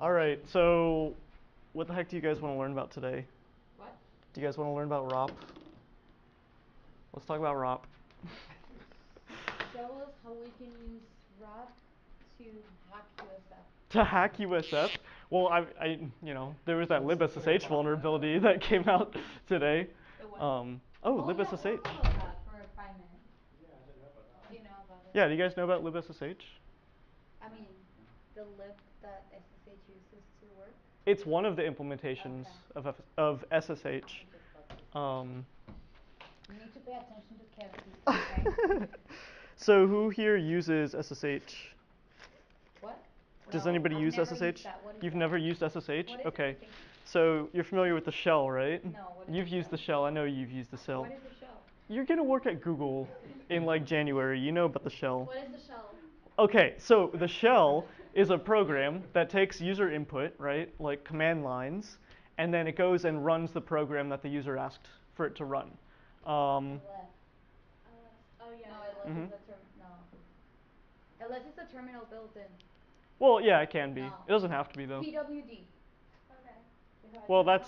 All right, so what the heck do you guys want to learn about today? What? Do you guys want to learn about ROP? Let's talk about ROP. Show us how we can use ROP to hack USF. To hack USF? Well, there was that libSSH vulnerability that came out today. The what? Oh, Yeah, libSSH. we'll talk about that for 5 minutes. Yeah, I didn't know about that. Do you know about it? Yeah, do you guys know about libSSH? I mean, the lib that SSH uses to work? It's one of the implementations Okay. of SSH. Just you need to pay attention to Kev, okay? So who here uses SSH? What? Does No, anybody I've use never SSH? used that. What is You've that? never used SSH? What is Okay. SSH? So you're familiar with the shell, right? No, what is You've the used shell? the shell. I know you've used the shell. What is the shell? You're gonna work at Google in like January. You know about the shell. What is the shell? Okay, so the shell is a program that takes user input, right, like command lines, and then it goes and runs the program that the user asked for it to run. LS. Oh yeah. No, LS is a no. LS is a terminal built in. Well, yeah, it can be. No. It doesn't have to be though. PWD. Okay. Well, that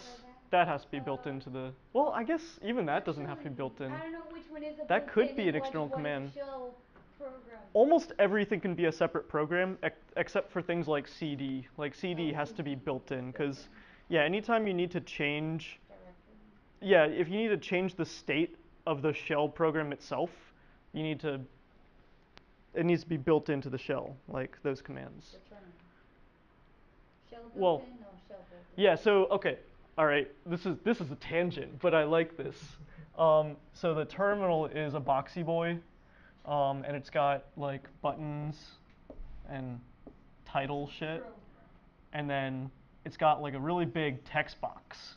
has to be built into the. Well, I guess even that doesn't have to be built in. I don't know which one is a That built could in be and an external what command. is a shell program. Almost everything can be a separate program except for things like CD. Like CD has to be built in because, yeah, anytime you need to change. Directory. Yeah, if you need to change the state of the shell program itself, you need to. It needs to be built into the shell, like those commands. Return. Shell built Well, in? No, shell built in. yeah. So okay, all right. This is a tangent, but I like this. So the terminal is a boxy boy, and it's got like buttons and title shit, and then it's got like a really big text box.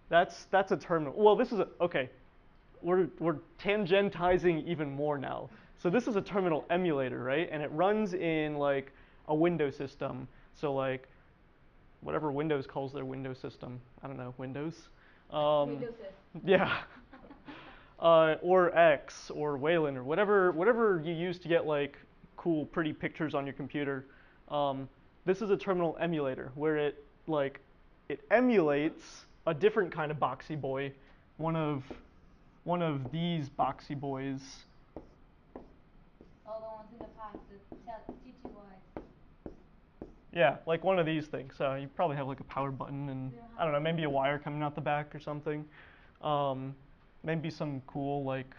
That's a terminal. Well, this is a okay. We're tangentizing even more now. So this is a terminal emulator, right? And it runs in like a Windows system. So like whatever Windows calls their Windows system. I don't know, Windows. Windows is. Yeah. Or X or Wayland or whatever you use to get like cool, pretty pictures on your computer. This is a terminal emulator where it emulates a different kind of boxy boy, one of these boxy boys. Oh, the ones in the past, the TTYs. Yeah, like one of these things. So you probably have like a power button and I don't know, maybe a wire coming out the back or something. Maybe some cool like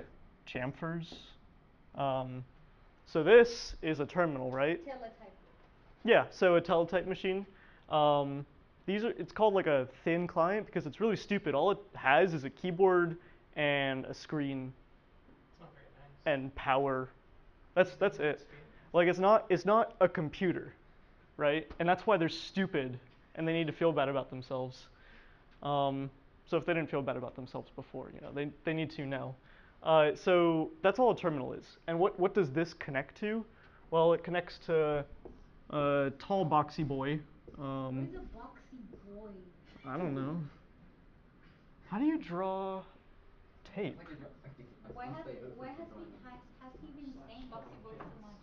chamfers. So this is a terminal, right? Teletype. Yeah, so a teletype machine. It's called like a thin client because it's really stupid. All it has is a keyboard and a screen It's not very nice. and power. That's it. Like it's not a computer, right? And that's why they're stupid and they need to feel bad about themselves. So if they didn't feel bad about themselves before, they need to now. So that's all a terminal is. And what does this connect to? Well, it connects to a tall boxy boy. What is a boxy boy? I don't know. How do you draw tape? Why has he been saying boxy boys so much?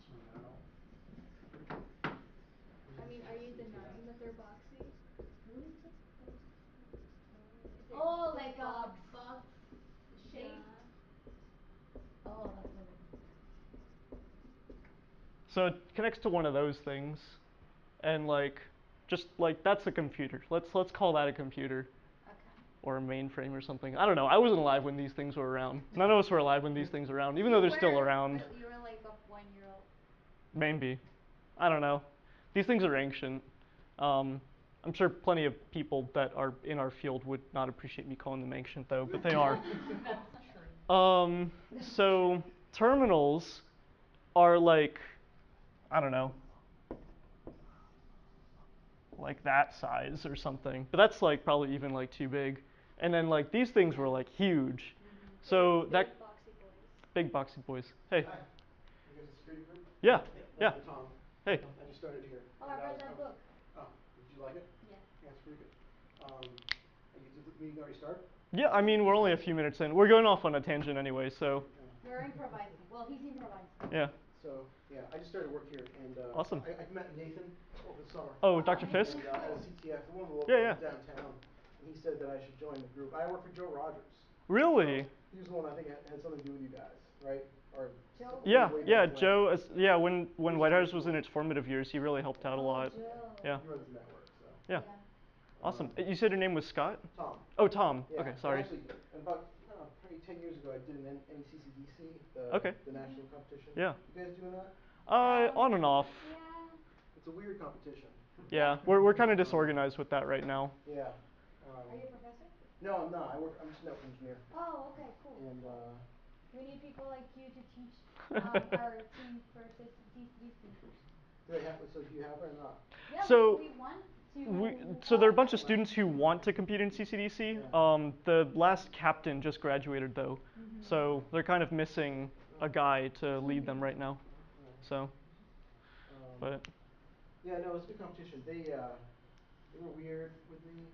I mean, are you denying that they're boxy? What is a boxy boy? Oh, Like a box shape? Yeah. Oh, that's what it is. So it connects to one of those things, and just like that's a computer. Let's call that a computer. Okay. Or a mainframe or something. I don't know. I wasn't alive when these things were around. None of us were alive when these things were around, even though they're still around. But you were like a 1-year-old. Maybe. I don't know. These things are ancient. I'm sure plenty of people that are in our field would not appreciate me calling them ancient, though, but they are. So terminals are like, I don't know, like that size or something. But that's like probably even like too big. And then like these things were like huge. So Big that boxy boys. big boxy boys. Hey. Hi. You guys a security group? Yeah. Yeah. I'm Tom. Hey. I just started here. Oh, I read that book. Oh, did you like it? Yeah. Yeah, it's pretty good. Did the meeting already start? Yeah, I mean we're only a few minutes in. We're going off on a tangent anyway, so. We're improvising. Well, he's improvising. Yeah. So Yeah, I just started work here, and Awesome. I met Nathan over the summer. Oh, Oh, Dr. Nathan, Fisk? And at a cool. CTF, one of the local Yeah, yeah. downtown, and he said that I should join the group. I work for Joe Rogers. Really? So he was the one I think had something to do with you guys, right? Or Joe Yeah, way yeah, back when. Joe, yeah, He when was White pretty House was in cool. its formative years, he really helped out a Oh, lot. Joe. Yeah, He runs the network, so. yeah. Yeah. Awesome. Um, You said your name was Scott? Tom. Oh, Tom. Yeah, Okay, and sorry. actually, about probably 10 years ago, I did an NECCDC, Okay. the Mhm. national competition. Yeah. You guys doing that? On and off. Yeah. It's a weird competition. Yeah, Yeah. we're kind of Um, disorganized with that right now. yeah. Are you a professor? No, I'm not. I'm just a network engineer. Oh, okay, cool, And cool. We need people like you to teach our team for CCDC. so do you have it or not? Yeah, So we want we, to so there are a bunch qualify. of students who want to compete in CCDC. Yeah. The last captain just graduated though, Mhm. so they're kind of missing a Oh, guy to lead them right now. alright. So, Um, but yeah, no, it's a good competition. They were weird with me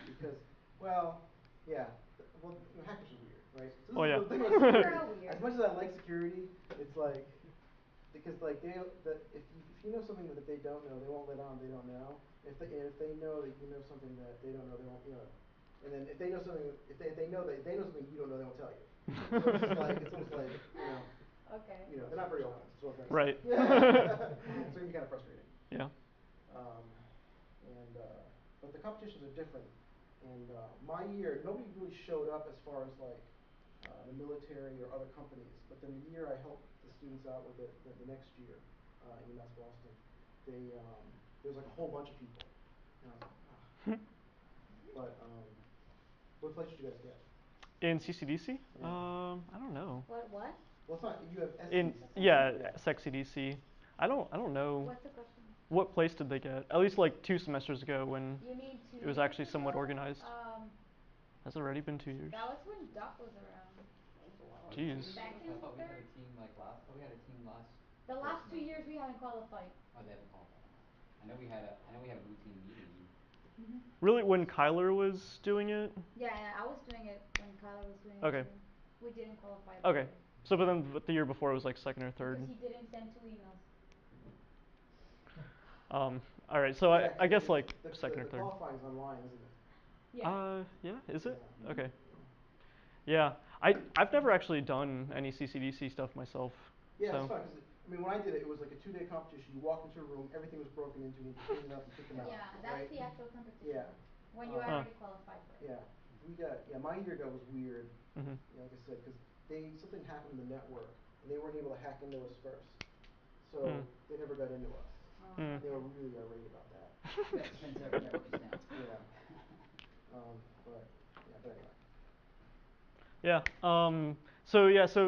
because, well, yeah, hackers are weird, right? So oh this is yeah. the thing about Hackers are security. all weird. As much as I like security, it's like because like if you know something that they don't know, they won't let on they don't know. If they know that you know something that they don't know, they won't And then if they know something, if they know that they know something you don't know, they won't tell you. So it's just like it's almost like Okay. they're not very open. Is what I'm trying to say. Right. So it can be kind of frustrating. Yeah. Um, but the competitions are different. And my year, nobody really showed up as far as like the military or other companies. But then the year I helped the students out with it, the next year in UMass Boston, there was like a whole bunch of people, and I was like, ah. But what place did you guys get? In CCDC? Yeah. I don't know. What? Well, it's not. You have In SCs. yeah, Yeah. SecCDC. I don't know. What's the question? What place did they get? At least like 2 semesters ago when You mean it 2 was years actually somewhat ago? organized. Has it already been 2 years? That was when Duck was around. That was a while ago. Jeez. I Second, thought we had a third? team like last. Oh, we had a team last The first last 2 years semester. we haven't qualified. Oh, they haven't qualified. Okay. I know we had a routine meeting. Mhm. Really, when Kyler was doing it? Yeah, yeah, I was doing it when Kyla was doing it Okay. too. We didn't qualify that Okay. year. So, but then the year before it was like second or third. Because he didn't send 2 emails. All right. So Yeah, I 'cause guess like second or the third. qualifying's online, isn't it? Yeah. Yeah. Is it? Yeah. Okay. Yeah. Yeah. I've never actually done any CCDC stuff myself. Yeah, it's So. fun because I mean when I did it, it was like a 2-day competition. You walk into a room, everything was broken into, and you clean it up and kick them out. Yeah, that's Right? the actual competition. Yeah. When you Huh. already qualified for it. Yeah. My year ago was weird. Mhm. Like I said, because something happened in the network, and they weren't able to hack into us first, so Mm. they never got into us. Oh, Mm. And they were okay. really irate about that. Depends if the network is down. Yeah. But anyway. Yeah. So yeah. So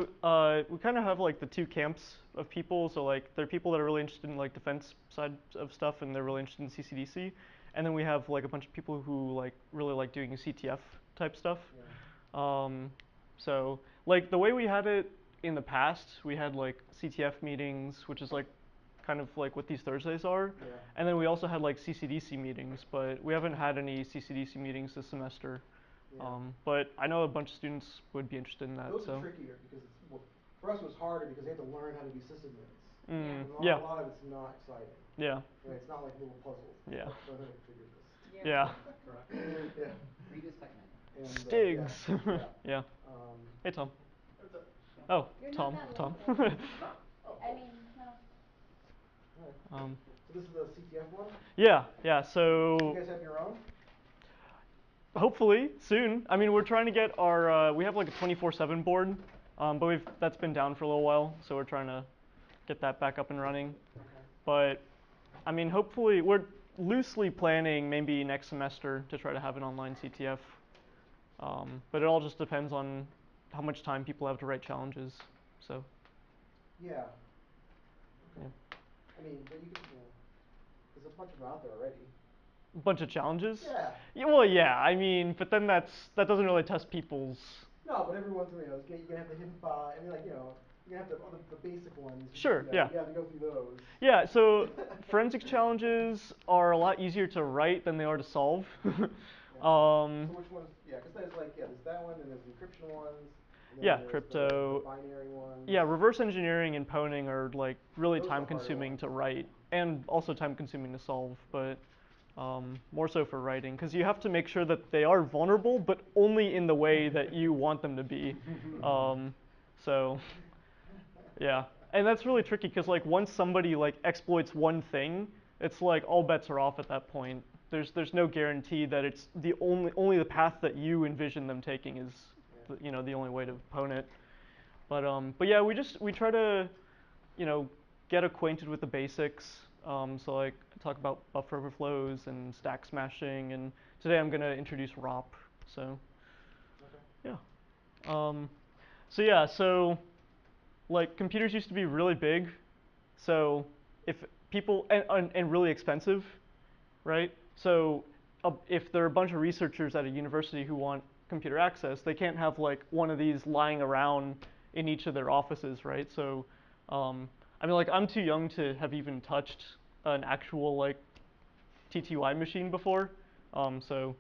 we kind of have like the two camps of people. So like there are people that are really interested in like defense side of stuff, and they're really interested in CCDC. And then we have like a bunch of people who like really like doing CTF type stuff. Yeah. So like the way we had it in the past, we had like CTF meetings, which is like kind of like what these Thursdays are. Yeah. And then we also had like CCDC meetings, but we haven't had any CCDC meetings this semester. Yeah. But I know a bunch of students would be interested in that. Those So. are trickier because for us it was harder because they had to learn how to be sysadmins. Yeah. And Yeah. a lot of it's not exciting. Yeah. Right? It's not like little puzzles. It's Yeah. like learn how to configure this. Yeah. Yeah. Correct. Yeah. Read is technical. And Stigs. yeah. Yeah. Um, Hey Tom. what's up? Oh, You're not Tom. that Tom. local. Oh, I cool. mean, no. All right. um, So this is the CTF one? yeah. Yeah. Do you So guys have your own? hopefully soon. I mean, we're trying to get our. We have like a 24/7 board, but that's been down for a little while, so we're trying to get that back up and running. Okay. But I mean, hopefully, we're loosely planning maybe next semester to try to have an online CTF. But it all just depends on how much time people have to write challenges. So. Yeah. Okay. Yeah. I mean, but there's a bunch of them out there already. A bunch of challenges. Yeah. Yeah. Well, yeah. I mean, but then that doesn't really test people's. No, but every once in a while, you're gonna have the hidden file. I mean, like you're gonna have the basic ones. Sure. Yeah. You have to go through those. Yeah. So forensics challenges are a lot easier to write than they are to solve. Yeah. So which ones? Yeah, because there's there's that one, and there's the encryption ones. And then Yeah, there's the crypto. binary ones. Yeah, reverse engineering and pwning are like really Those are time the harder consuming ones. to write and also time consuming to solve, but more so for writing because you have to make sure that they are vulnerable, but only in the way that you want them to be. So yeah, and that's really tricky because like once somebody like exploits one thing, it's like all bets are off at that point. There's no guarantee that it's the only the path that you envision them taking is the only way to pwn it. But yeah, we try to you know get acquainted with the basics. So like talk about buffer overflows and stack smashing, and today I'm gonna introduce ROP. So Okay. yeah. Um, so like computers used to be really big. So if people and really expensive, right? So if there are a bunch of researchers at a university who want computer access, they can't have like one of these lying around in each of their offices, right? So I mean, like I'm too young to have even touched an actual like TTY machine before. So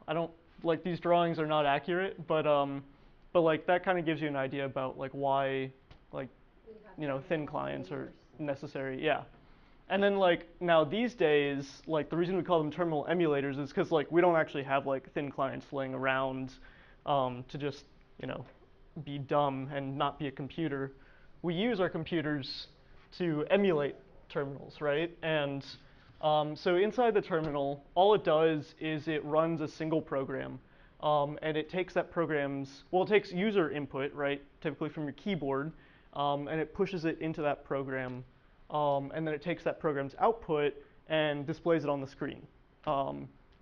I don't like these drawings are not accurate, but like that kind of gives you an idea about like why like We have thin terminal clients are emulators. necessary. Yeah. And then like now these days, like the reason we call them terminal emulators is because like we don't actually have like thin clients laying around to just you know be dumb and not be a computer. We use our computers to emulate terminals, right? And so inside the terminal, all it does is it runs a single program, and it takes that program's it takes user input, right, typically from your keyboard, and it pushes it into that program, and then it takes that program's output and displays it on the screen.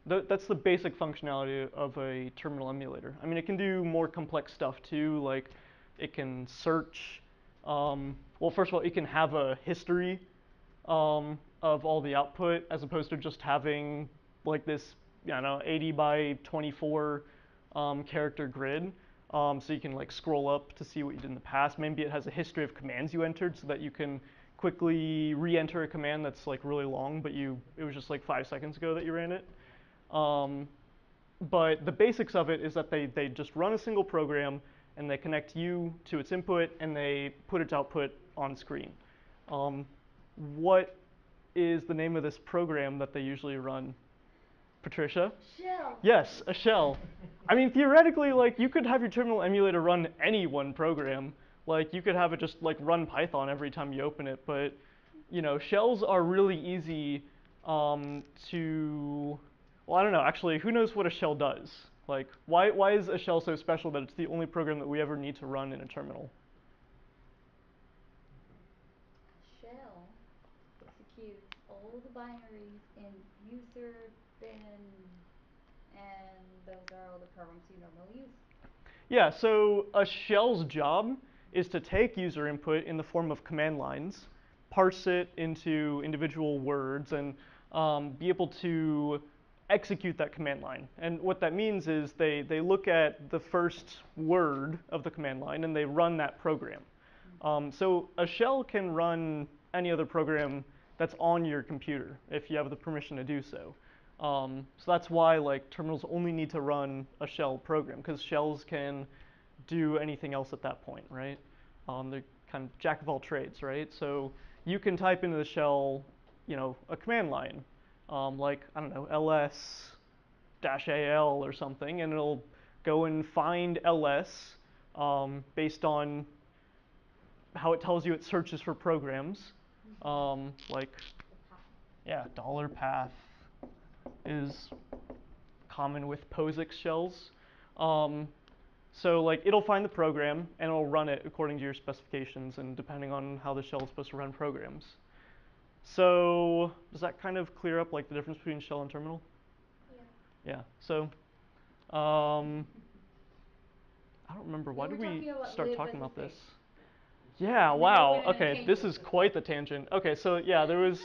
That's the basic functionality of a terminal emulator. I mean, it can do more complex stuff too, like it can search. Well, first of all, it can have a history of all the output as opposed to just having like this, 80 by 24 character grid. So you can like scroll up to see what you did in the past. Maybe it has a history of commands you entered so that you can quickly re-enter a command that's like really long, but it was just like 5 seconds ago that you ran it. But the basics of it is that they just run a single program and they connect you to its input and they put its output on screen. What is the name of this program that they usually run? Patricia? Shell. Yes, a shell. I mean, theoretically, like you could have your terminal emulator run any one program. Like you could have it just like run Python every time you open it, but shells are really easy to. Well, I don't know. Actually, who knows what a shell does? Like, why is a shell so special that it's the only program that we ever need to run in a terminal? Shell executes all the binaries in user bin, and those are all the programs you normally use. Yeah, so a shell's job is to take user input in the form of command lines, parse it into individual words, and be able to execute that command line. And what that means is they look at the first word of the command line and they run that program. So a shell can run any other program that's on your computer if you have the permission to do so. So that's why like terminals only need to run a shell program because shells can do anything else at that point, right? They're kind of jack of all trades, right? So you can type into the shell, a command line, like I don't know, ls-al or something, and it'll go and find ls based on how it tells you it searches for programs, like The path. yeah, $path is common with POSIX shells. So like it'll find the program and it'll run it according to your specifications and depending on how the shell is supposed to run programs. So does that kind of clear up like the difference between shell and terminal? Yeah. Yeah. So I don't remember We why were did we talking about start talking about libSSH. this? Yeah. And then we Wow. went on a Okay. This tangent. is quite the tangent. Okay. So yeah, there was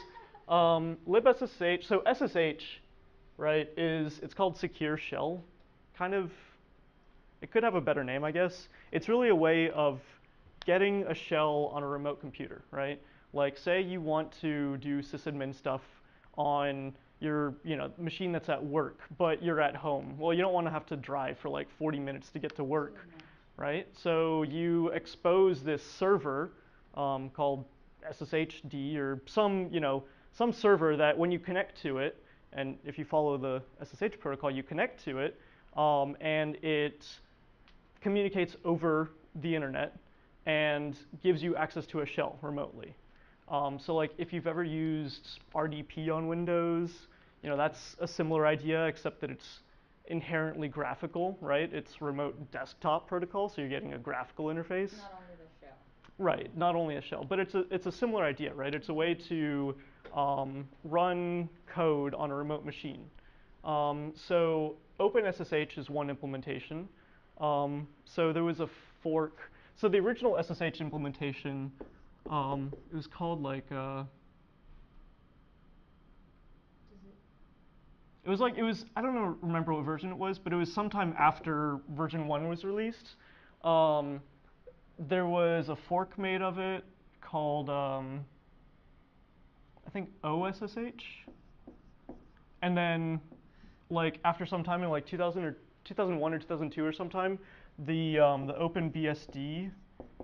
libSSH. So SSH, right? It's called secure shell, kind of. It could have a better name, I guess. It's really a way of getting a shell on a remote computer, right? Like say you want to do sysadmin stuff on your machine that's at work, but you're at home. Well, you don't want to have to drive for like 40 minutes to get to work, right? So you expose this server called SSHD or some server that when you connect to it, and if you follow the SSH protocol, you connect to it, and it communicates over the internet and gives you access to a shell remotely. So like if you've ever used RDP on Windows, that's a similar idea, except that it's inherently graphical, right? It's remote desktop protocol, so you're getting a graphical interface. Not only the shell. Right, not only a shell, but it's a similar idea, right? It's a way to run code on a remote machine. So OpenSSH is one implementation. So there was a fork. So the original SSH implementation, it was called like it was I don't know remember what version it was, but it was sometime after version 1 was released. There was a fork made of it called I think OSSH, and then like after some time in like 2000 or 2001 or 2002 or sometime, the OpenBSD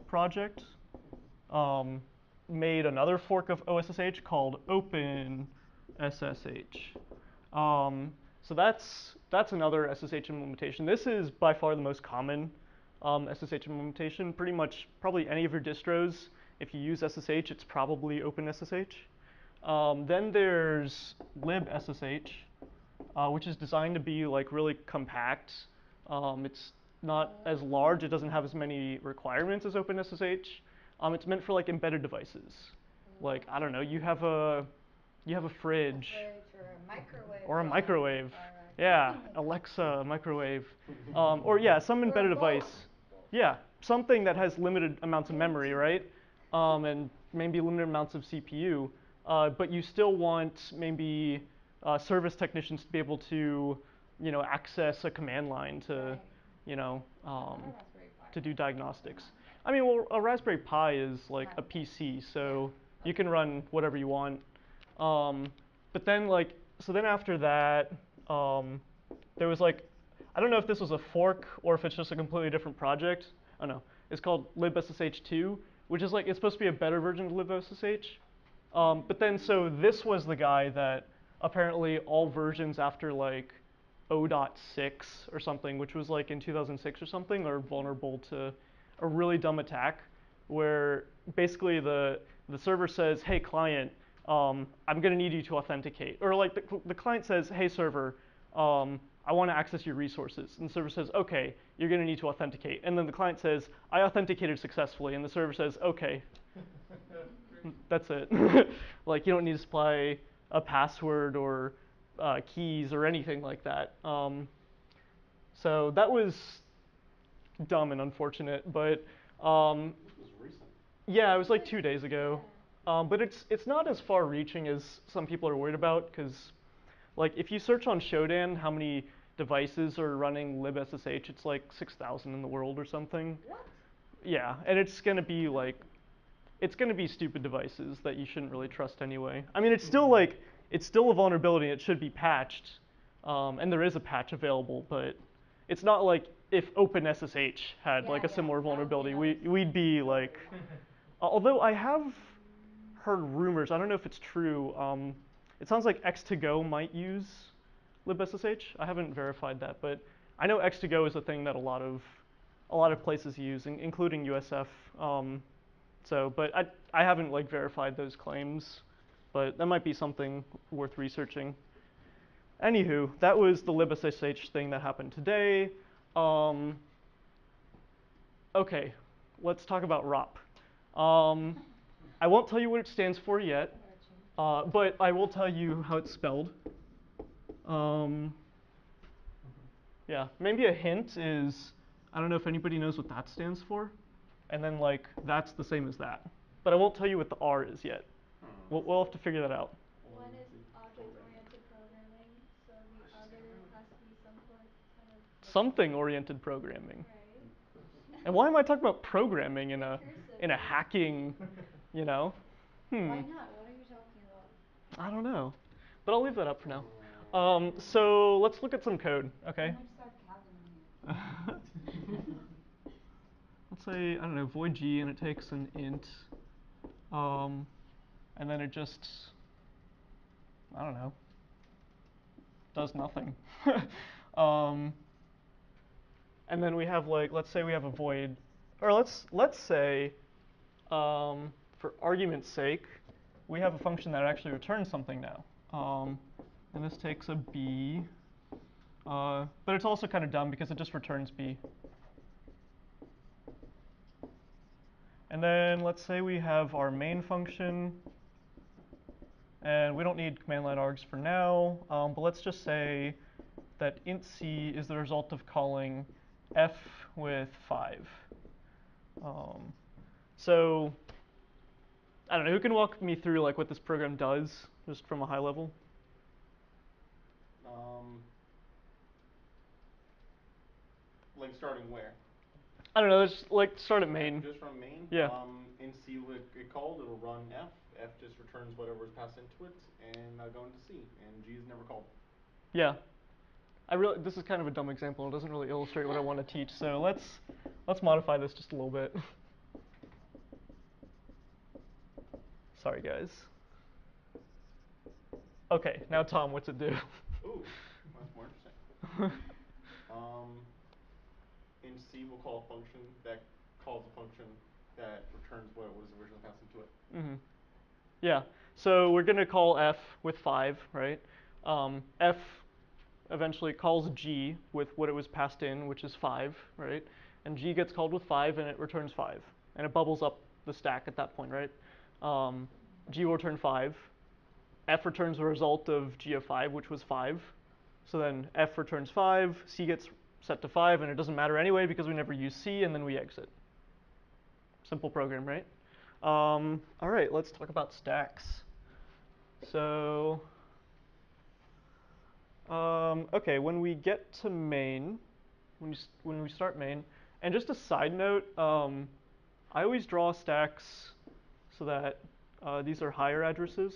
project made another fork of OSSH called OpenSSH. So that's another SSH implementation. This is by far the most common SSH implementation. Pretty much, probably any of your distros, if you use SSH, it's probably OpenSSH. Then there's libSSH, which is designed to be like really compact. It's not as large. It doesn't have as many requirements as OpenSSH. It's meant for like embedded devices. Like I don't know, you have a fridge. Or a microwave. Or a microwave. Alright. Yeah, Alexa, microwave. Or yeah, some embedded device. Yeah, something that has limited amounts of memory, right? And maybe limited amounts of CPU. But you still want maybe service technicians to be able to, access a command line to, Right. you know, Raspberry Pi. to do diagnostics. I mean, well, a Raspberry Pi is like a PC, so you can run whatever you want. But then so then after that, there was like, I don't know if this was a fork or if it's just a completely different project. I don't know. It's called libSSH2, which is like, it's supposed to be a better version of libSSH. But then, so this was the guy that apparently all versions after like 0.6 or something, which was like in 2006 or something, are vulnerable to a really dumb attack where basically the server says, hey client, I'm going to need you to authenticate. Or like the client says, hey server, I want to access your resources. And the server says, okay, you're going to need to authenticate. And then the client says, I authenticated successfully. And the server says, okay, that's it. Like you don't need to supply a password or keys or anything like that. So that was dumb and unfortunate, but This was recent. yeah, it was like 2 days ago. But it's not as far-reaching as some people are worried about, because like if you search on Shodan how many devices are running libSSH, it's like 6,000 in the world or something. What? Yeah, and it's gonna be like, it's gonna be stupid devices that you shouldn't really trust anyway. I mean, it's still a vulnerability. It should be patched, and there is a patch available, but it's not like if OpenSSH had like a similar vulnerability, we'd be like. Although I have heard rumors, I don't know if it's true. It sounds like X2Go might use libSSH. I haven't verified that, but I know X2Go is a thing that a lot of places use, including USF. But I haven't like verified those claims, but that might be something worth researching. Anywho, that was the libSSH thing that happened today. Okay, let's talk about ROP. I won't tell you what it stands for yet, but I will tell you how it's spelled. Yeah, maybe a hint is, I don't know if anybody knows what that stands for, and then like that's the same as that. But I won't tell you what the R is yet. We'll have to figure that out. One is object-oriented programming, so the other has to be some sort kind of Something-oriented programming. right. And why am I talking about programming in a Recursive. hacking, you know? Why not? What are you talking about? I don't know, but I'll leave that up for now. So let's look at some code, okay? Too much sarcasm in here. let's say, I don't know, void g, and it takes an int, and then it just, I don't know, does nothing. um, and then we have like, let's say we have a void, or let's say, for argument's sake, we have a function that actually returns something now. And this takes a b, but it's also kind of dumb because it just returns b. And then let's say we have our main function, and we don't need command line args for now, but let's just say that int c is the result of calling f with 5. So I don't know, who can walk me through like what this program does, just from a high level? Like starting where? I don't know, let's like start at main. Just from main? Yeah. In C it called, it'll run F. F just returns whatever is passed into it, and go into C. And G is never called. Yeah. This is kind of a dumb example. It doesn't really illustrate what I want to teach. So let's modify this just a little bit. Sorry, guys. Okay, now Tom, what's it do? Ooh, that's more interesting. In C, we'll call a function that calls a function that returns what was originally passed into it. Mm-hmm. Yeah. So we're gonna call f with 5, right? F eventually calls g with what it was passed in, which is 5, right? And g gets called with 5, and it returns 5, and it bubbles up the stack at that point, right? G will return 5. F returns the result of g of 5, which was 5. So then f returns 5, c gets set to 5, and it doesn't matter anyway because we never use c, and then we exit. Simple program, right? All right, let's talk about stacks. So, okay, when we get to main, when we start main, and just a side note, I always draw stacks so that these are higher addresses,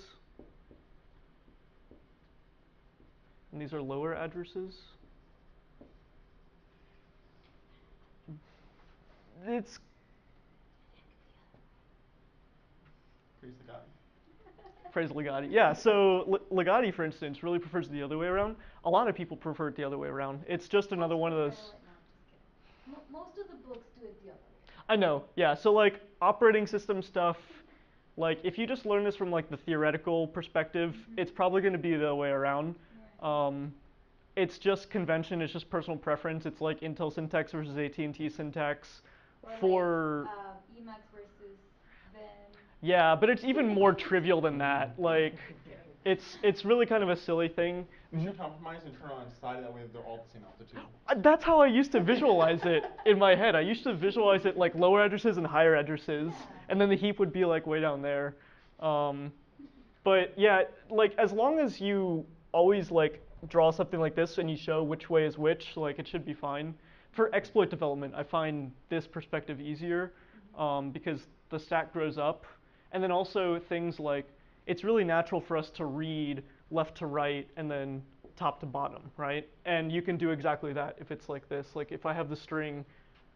and these are lower addresses. It's Praise the God. praise Legati. Yeah, so Legati, for instance, really prefers the other way around. A lot of people prefer it the other way around. It's just another one of those. No, just kidding. Most of the books do it the other way. I know, yeah. So like operating system stuff, like if you just learn this from like the theoretical perspective, it's probably going to be the other way around. Right. It's just convention. It's just personal preference. It's like Intel syntax versus AT&T syntax. Or For like Emacs versus Vim. yeah, but it's even more trivial than that. Like, it's really kind of a silly thing. We should compromise and turn on side that way they're all the same altitude. That's how I used to visualize it in my head. I used to visualize it like lower addresses and higher addresses, and then the heap would be like way down there. But yeah, like as long as you always like draw something like this and you show which way is which, like it should be fine. For exploit development, I find this perspective easier because the stack grows up, and then also things like it's really natural for us to read left to right and then top to bottom, right? And you can do exactly that if it's like this. Like if I have the string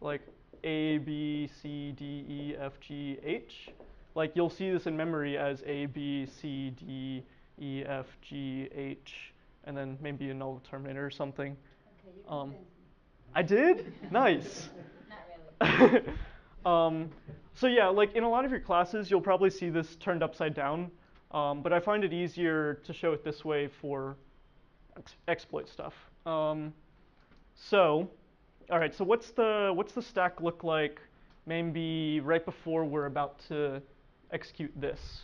like A, B, C, D, E, F, G, H, like you'll see this in memory as A, B, C, D, E, F, G, H, and then maybe a null terminator or something. Okay, you convinced me. I did? Nice. Not really. So yeah, like in a lot of your classes, you'll probably see this turned upside down, but I find it easier to show it this way for exploit stuff. So, all right. So what's the stack look like? Maybe right before we're about to execute this.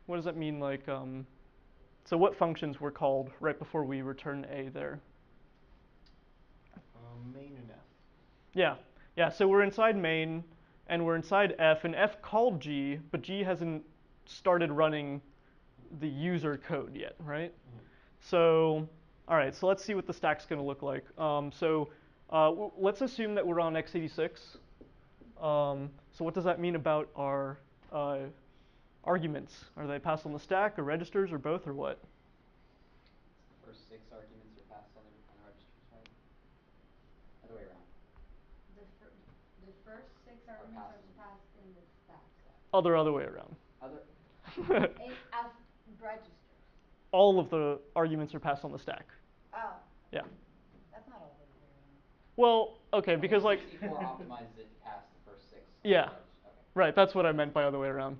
What does that mean? Like, so what functions were called right before we return A there? Main and F. Yeah, yeah. So we're inside main, and we're inside F, and F called G, but G hasn't started running the user code yet, right? So, all right. So let's see what the stack's going to look like. Let's assume that we're on x86. So what does that mean about our arguments? Are they passed on the stack, or registers, or both, or what? First 6 arguments are passed on the registers, right? Other way around. The first 6 arguments are passed in the stack. Other way around. Other. As registers. All of the arguments are passed on the stack. Oh. Yeah. That's not all the way around. Well, okay, because like 64 optimizes it to pass the first 6 on yeah, the register. Okay. right. That's what I meant by other way around.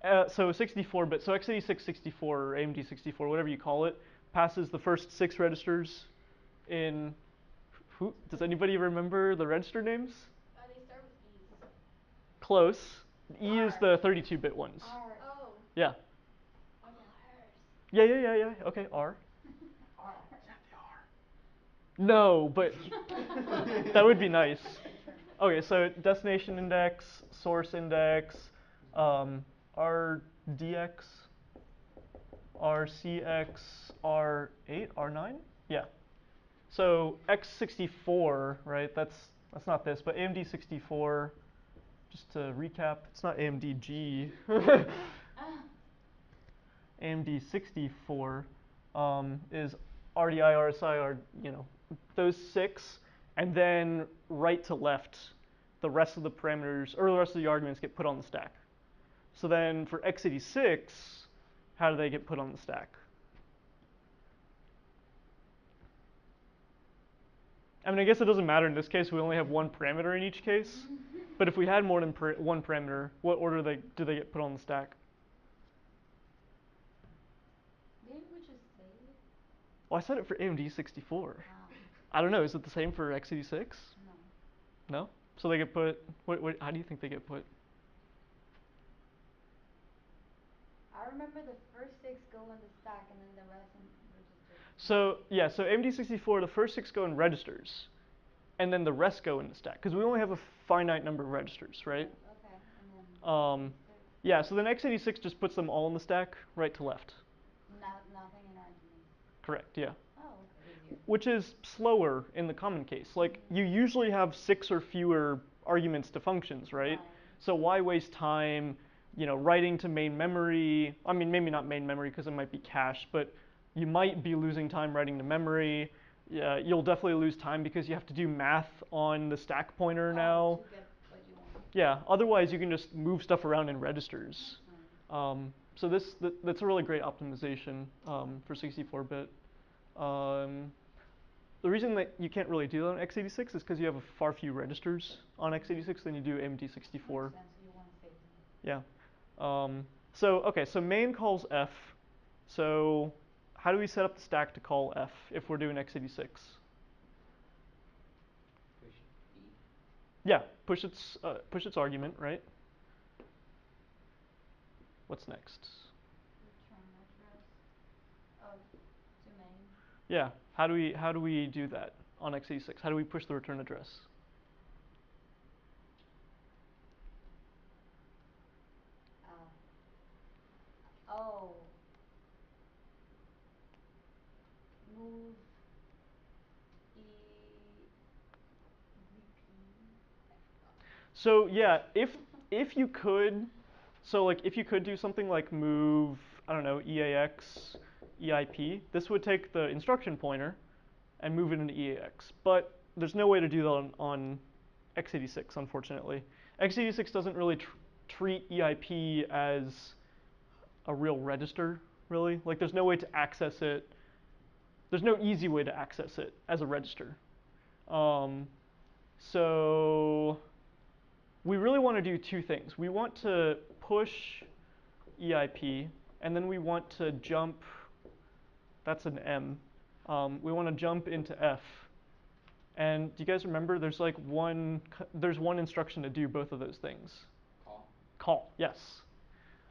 Okay. So 64-bit, so x86 64 or AMD 64, whatever you call it, passes the first 6 registers in. Does anybody remember the register names? They start with E's. Close. E R. is the 32-bit ones. R. Oh. Yeah. Okay. Yeah. Okay, R. R. No, but that would be nice. Okay, so destination index, source index, RDX, RCX, R8, R9? Yeah. So x64, right? That's not this, but AMD 64. Just to recap, it's not AMD G. AMD 64 is RDI, RSI, are those 6, and then right to left, the rest of the parameters or the rest of the arguments get put on the stack. So then for x86, how do they get put on the stack? I mean, I guess it doesn't matter in this case. We only have one parameter in each case. But if we had more than one parameter, what order do they get put on the stack? Didn't we just say it? Well, I said it for AMD 64. Oh. I don't know. Is it the same for x86? No. No? So they get put. How do you think they get put? I remember the first 6 go in the stack and then the rest in registers. So yeah, so AMD 64, the first 6 go in registers, and then the rest go in the stack because we only have a finite number of registers, right? Okay. And then. Yeah. So then x86 just puts them all in the stack, right to left. Nothing in arguments. Correct. Yeah. Oh, okay. Which is slower in the common case. Like you usually have 6 or fewer arguments to functions, right? So why waste time, writing to main memory? I mean, maybe not main memory because it might be cache, but you might be losing time writing to memory. Yeah, you'll definitely lose time because you have to do math on the stack pointer now. To get what you want. Yeah. Otherwise, you can just move stuff around in registers. So that's a really great optimization for 64-bit. The reason that you can't really do that on x86 is because you have far fewer registers on x86 than you do AMD 64. Makes sense. You want to save them. Yeah. So main calls f. So how do we set up the stack to call f if we're doing x86? Push B. Yeah, push its argument, right? What's next? Return address to main. Yeah. How do we do that on x86? How do we push the return address? Move So yeah, if you could, so like if you could do something like move, I don't know, EAX, EIP, this would take the instruction pointer and move it into EAX. But there's no way to do that on x86, unfortunately. x86 doesn't really treat EIP as a real register, really. Like there's no way to access it. There's no easy way to access it as a register. So we really want to do 2 things. We want to push EIP, and then we want to jump, that's an M. We want to jump into F. And do you guys remember there's one instruction to do both of those things? Call. Call, yes.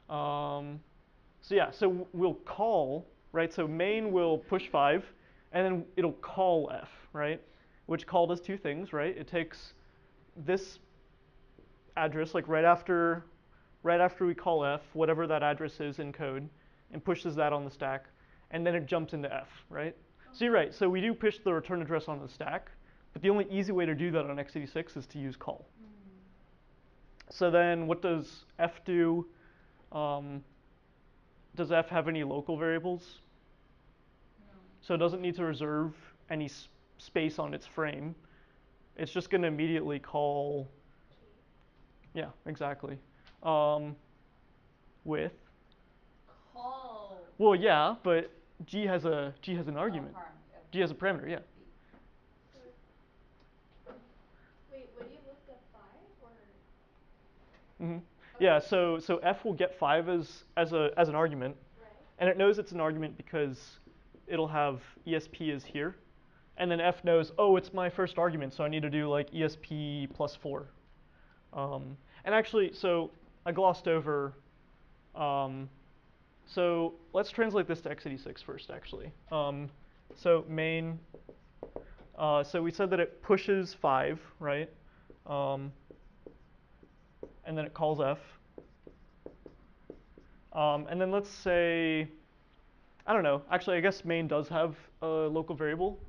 So we'll call, right? So main will push 5, and then it'll call F, right? Which call does 2 things, right? It takes this address, like right after we call F, whatever that address is in code, and pushes that on the stack, and then it jumps into F, right? So you're right, so we do push the return address on the stack, but the only easy way to do that on x86 is to use call. So then what does F do? Does F have any local variables? No. So it doesn't need to reserve any space on its frame. It's just going to immediately call Yeah, exactly. Um, with Call. well, yeah, but G has an argument. Parameter. G has a parameter, yeah. So wait, would you look up 5 or? hmm Yeah, Okay. so f will get 5 as an argument, Right. and it knows it's an argument because it'll have ESP is here, and then f knows, oh, it's my first argument, so I need to do like ESP plus 4. And actually, so I glossed over. Um, so let's translate this to x86 first, actually. So main. So we said that it pushes 5, right? Um, and then it calls f. And then let's say, I don't know. Actually, I guess main does have a local variable.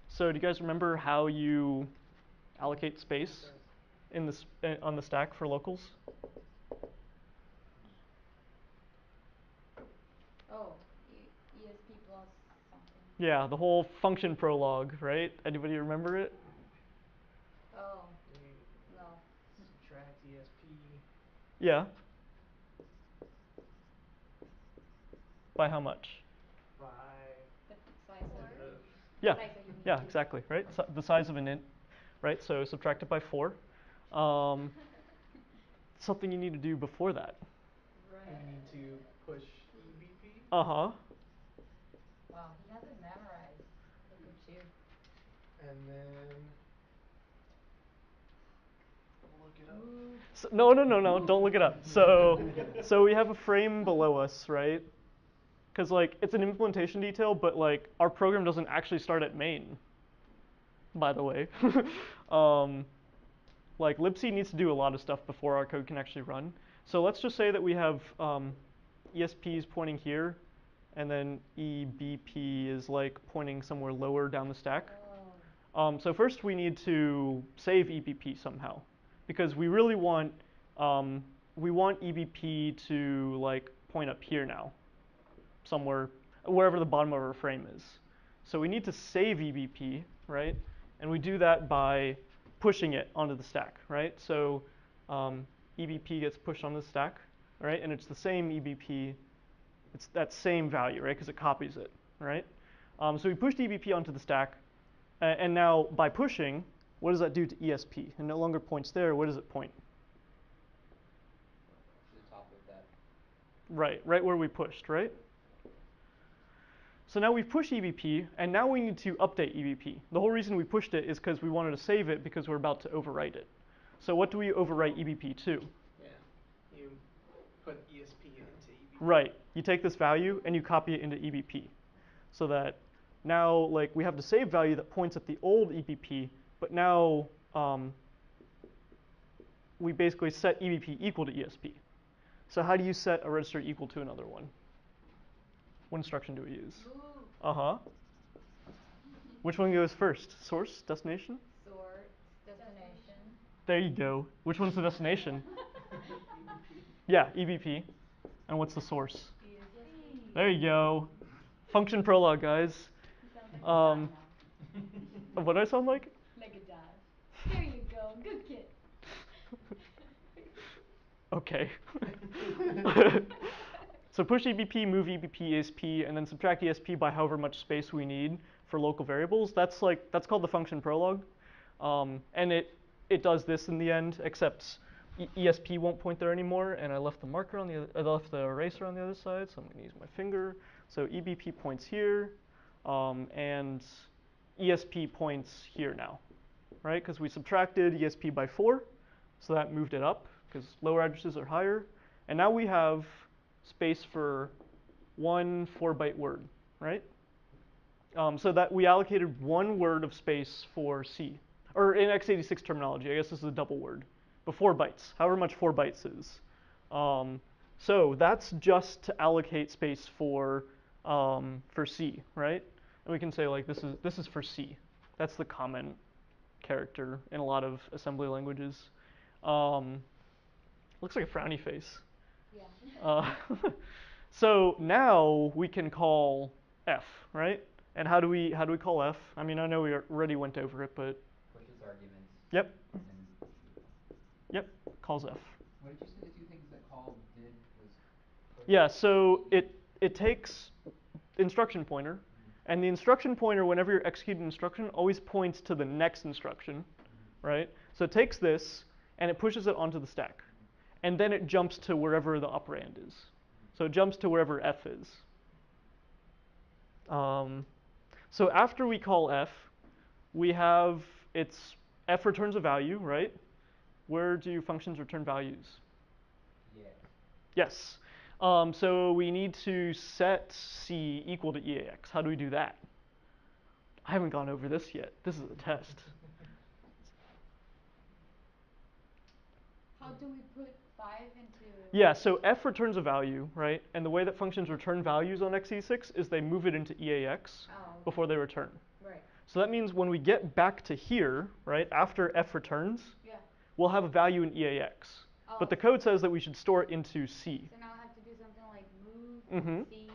So do you guys remember how you allocate space in this on the stack for locals? Oh, ESP plus something. Yeah, the whole function prologue, right? Anybody remember it? Oh, We no. subtract ESP Yeah. By how much? by The size of Four. the Yeah. size of unit. Yeah, exactly, right? So the size of an int, right? So subtract it by 4. Um, something you need to do before that. we need to push EBP. Uh-huh. Wow, he has it memorized. Look at you. And then I'll look it up. Move. So, no, don't look it up. So we have a frame below us, right? Because like it's an implementation detail, but like our program doesn't actually start at main, by the way. um, like libc needs to do a lot of stuff before our code can actually run. So let's just say that we have ESPs pointing here, and then EBP is like pointing somewhere lower down the stack. So first we need to save EBP somehow, because we really want EBP to like point up here now, somewhere, wherever the bottom of our frame is. So we need to save EBP, right? And we do that by pushing it onto the stack, right? So EBP gets pushed onto the stack, right? And it's the same EBP, it's that same value, right? Because it copies it, right? So we pushed EBP onto the stack, and now by pushing, what does that do to ESP? It no longer points there. Where does it point? To the top of that. Right where we pushed, right? So now we've pushed EBP, and now we need to update EBP. The whole reason we pushed it is because we wanted to save it because we're about to overwrite it. So what do we overwrite EBP to? Yeah, you put ESP into EBP. Right. You take this value and you copy it into EBP, so that now like we have the save value that points at the old EBP, but now we basically set EBP equal to ESP. So how do you set a register equal to another one? What instruction do we use? Move. Uh-huh. Which one goes first? Source, destination? Source, destination. There you go. Which one's the destination? EBP. Yeah, EBP. And what's the source? ESP. There you go. Function prologue, guys. He sounds like a dad now. What do I sound like? Like a dad. There you go. Good kid. Okay. So push EBP, move EBP, ESP, and then subtract ESP by however much space we need for local variables. That's called the function prologue, and it does this in the end. Except ESP won't point there anymore, and I left the marker on the I left the eraser on the other side, so I'm going to use my finger. So EBP points here, and ESP points here now, right? Because we subtracted ESP by 4, so that moved it up because lower addresses are higher, and now we have space for one 4-byte word, right? So that we allocated 1 word of space for C, or in x86 terminology, I guess this is a double word, but 4 bytes, however much 4 bytes is. So that's just to allocate space for C, right? And we can say like this is for C. That's the comment character in a lot of assembly languages. Looks like a frowny face. Yeah. So now we can call f, right? And how do we call f? I mean, I know we already went over it, but Pushes arguments. Yep. And then Yep. calls f. What did you say the two things that call did was put? Yeah, so it takes instruction pointer, and the instruction pointer, whenever you're executing instruction, always points to the next instruction, right? So it takes this and it pushes it onto the stack, and then it jumps to wherever the operand is. So it jumps to wherever f is. So after we call f, we have f returns a value, right? Where do functions return values? Yeah. Yes. So we need to set c equal to EAX. How do we do that? I haven't gone over this yet. This is a test. How do we put 5 into? Yeah, so f returns a value, right? And the way that functions return values on x86 is they move it into EAX before they return. Right. So that means when we get back to here, right, after f returns, Yeah. we'll have a value in EAX. Oh. But the code says that we should store it into C. So now I have to do something like move C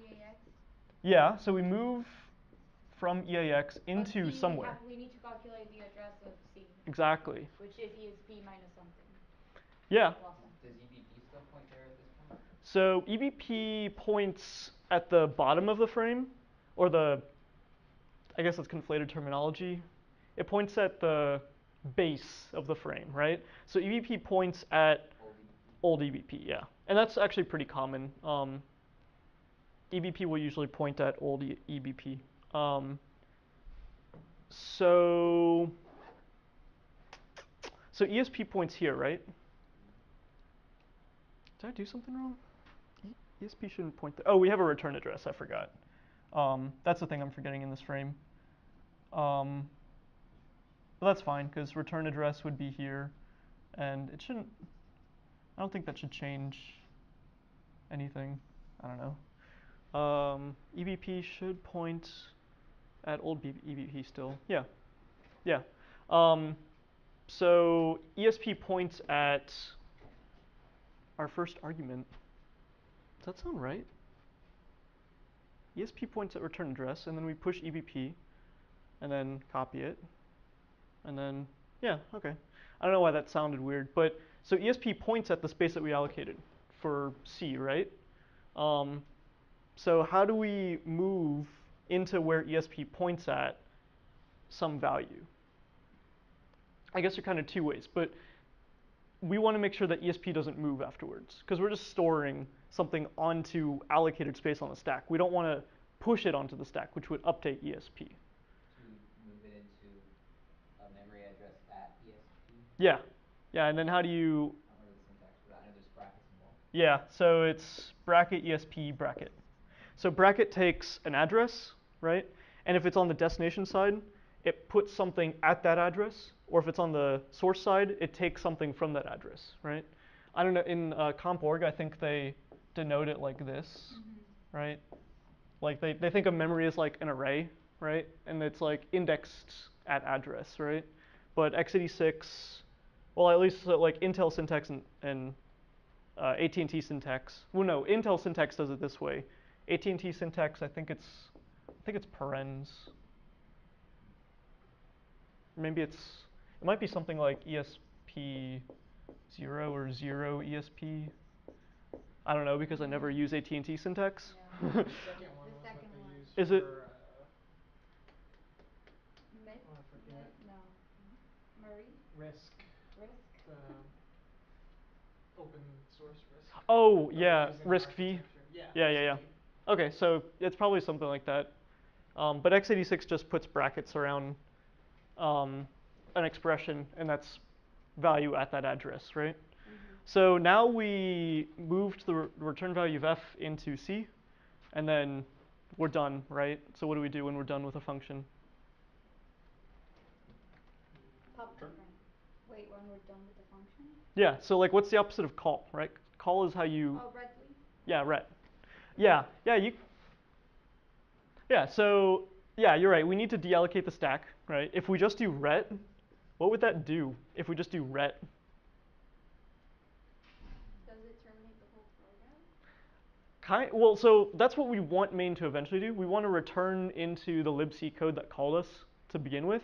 EAX. Yeah, so we move from EAX But into C, somewhere. we need to calculate the address of C. Exactly. Which is ESP minus something. Yeah. Awesome. Does EBP still point there at this point? So EBP points at the bottom of the frame, or I guess it's conflated terminology. It points at the base of the frame, right? So EBP points at Old EBP. old EBP, yeah. And that's actually pretty common. EBP will usually point at old EBP. So ESP points here, right? Did I do something wrong? ESP shouldn't point there. Oh, we have a return address, I forgot. That's the thing I'm forgetting in this frame. But that's fine, because return address would be here, and it shouldn't, I don't think that should change anything. I don't know. EBP should point at old EBP still. Yeah, yeah. So ESP points at our first argument. Does that sound right? ESP points at return address, and then we push EBP, and then copy it, and then, yeah, okay. I don't know why that sounded weird, but so ESP points at the space that we allocated for C, right? So how do we move into where ESP points at some value? I guess there are kind of two ways, but we want to make sure that ESP doesn't move afterwards, because we're just storing something onto allocated space on the stack. We don't want to push it onto the stack, which would update ESP. To move it into a memory address at ESP? Yeah, yeah, and then how do you? I don't remember the syntax for that. I know there's brackets involved. Yeah, so it's bracket ESP bracket. So bracket takes an address, right? And if it's on the destination side, it puts something at that address. Or if it's on the source side, it takes something from that address, right? I don't know, in comp.org, I think they denote it like this, right? Like they think of memory as like an array, right? And it's like indexed at address, right? But x86, well, at least like Intel syntax and AT&T syntax. Well, no, Intel syntax does it this way. AT&T syntax, I think it's parens. Maybe it might be something like ESP 0 or 0 ESP. I don't know because I never use AT&T syntax. Yeah. The second one The was second what they one. used Is it? for, Myth? oh, I forget. No. Murray? Risk. Risk? The open source Risk. Oh, But yeah, using RISC V. architecture. Yeah. Yeah, yeah, yeah. RISC-V. Okay, so it's probably something like that. But x86 just puts brackets around an expression, and that's value at that address, right? So now we moved the return value of f into C, and then we're done, right? So what do we do when we're done with a function? Pop the Return. frame. Wait, when we're done with the function? Yeah, so like what's the opposite of call, right? Call is how you, Oh, ret leaf? yeah, ret. Yeah, so, yeah, you're right. We need to deallocate the stack, right? If we just do ret, what would that do if we just do ret? Does it terminate the whole program? Well, so that's what we want main to eventually do. We want to return into the libc code that called us to begin with.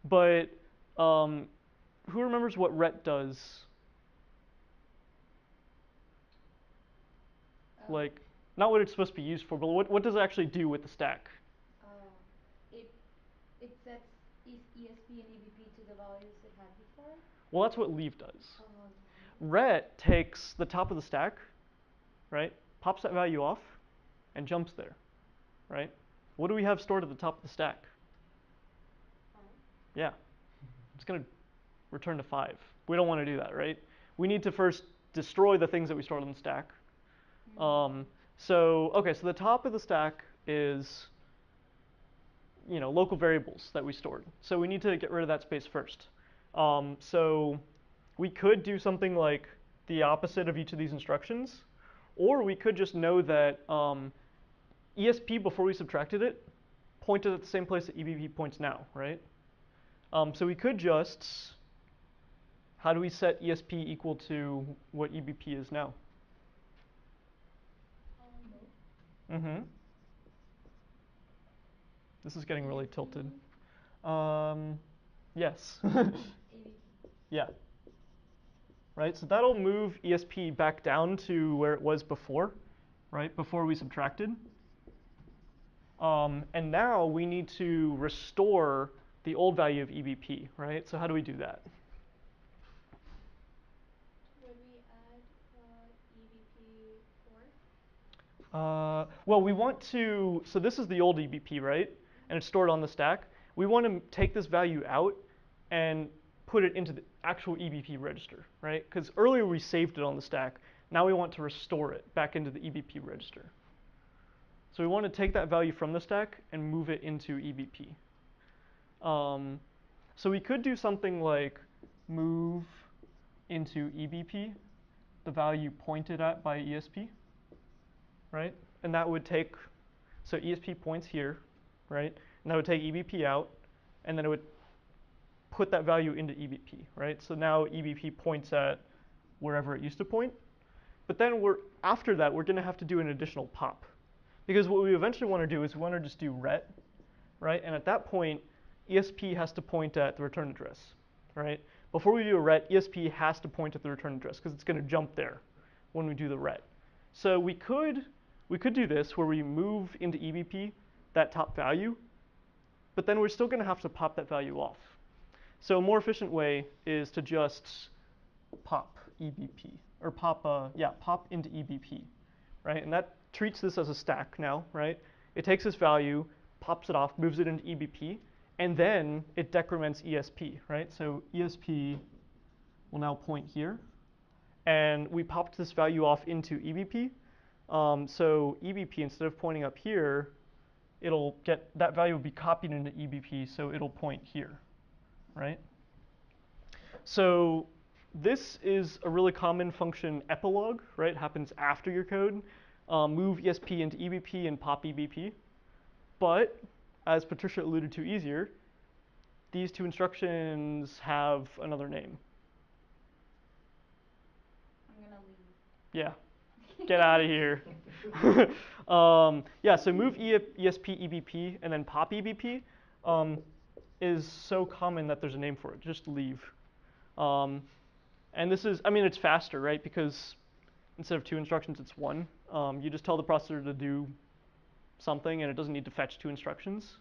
But who remembers what ret does Oh. Like, not what it's supposed to be used for, but what does it actually do with the stack? Oh, it it sets ESP and EBP to the values it had before. Well, that's what leave does. Oh, Ret takes the top of the stack, right? Pops that value off, and jumps there, right? What do we have stored at the top of the stack? 5. Yeah, it's gonna return to 5. We don't want to do that, right? We need to first destroy the things that we stored on the stack. So the top of the stack is, local variables that we stored. So we need to get rid of that space first. So we could do something like the opposite of each of these instructions, or we could just know that ESP, before we subtracted it, pointed at the same place that EBP points now, right? So we could just, how do we set ESP equal to what EBP is now? Mm-hmm. This is getting really tilted. Yes. Yeah. Right, so that'll move ESP back down to where it was before, right, before we subtracted. And now we need to restore the old value of EBP, right? So how do we do that? Would we add EVP 4? Well, we want to, so this is the old EBP, right? And it's stored on the stack. We want to take this value out and put it into the actual EBP register, right? Because earlier we saved it on the stack. Now we want to restore it back into the EBP register. So we want to take that value from the stack and move it into EBP. So we could do something like move into EBP the value pointed at by ESP, right? And that would take, so ESP points here, right? And that would take EBP out, and then it would put that value into EBP, right? So now EBP points at wherever it used to point. But then after that, we're going to have to do an additional pop. Because what we eventually want to do is we want to just do ret, right? And at that point, ESP has to point at the return address, right? Before we do a ret, ESP has to point at the return address because it's going to jump there when we do the ret. So we could do this where we move into EBP that top value, but then we're still going to have to pop that value off. So a more efficient way is to just pop EBP, or pop into EBP, right? And that treats this as a stack now, right? It takes this value, pops it off, moves it into EBP, and then it decrements ESP, right? So ESP will now point here, and we popped this value off into EBP. So EBP, instead of pointing up here, that value will be copied into EBP, so it'll point here, right? So this is a really common function epilogue, right? It happens after your code. Move ESP into EBP and pop EBP. But as Patricia alluded to easier, these two instructions have another name. I'm gonna leave. Yeah, get out of here. Yeah, so move ESP EBP and then pop EBP is so common that there's a name for it. Just leave. And this is, it's faster, right? Because instead of 2 instructions, it's 1. You just tell the processor to do something, and it doesn't need to fetch 2 instructions.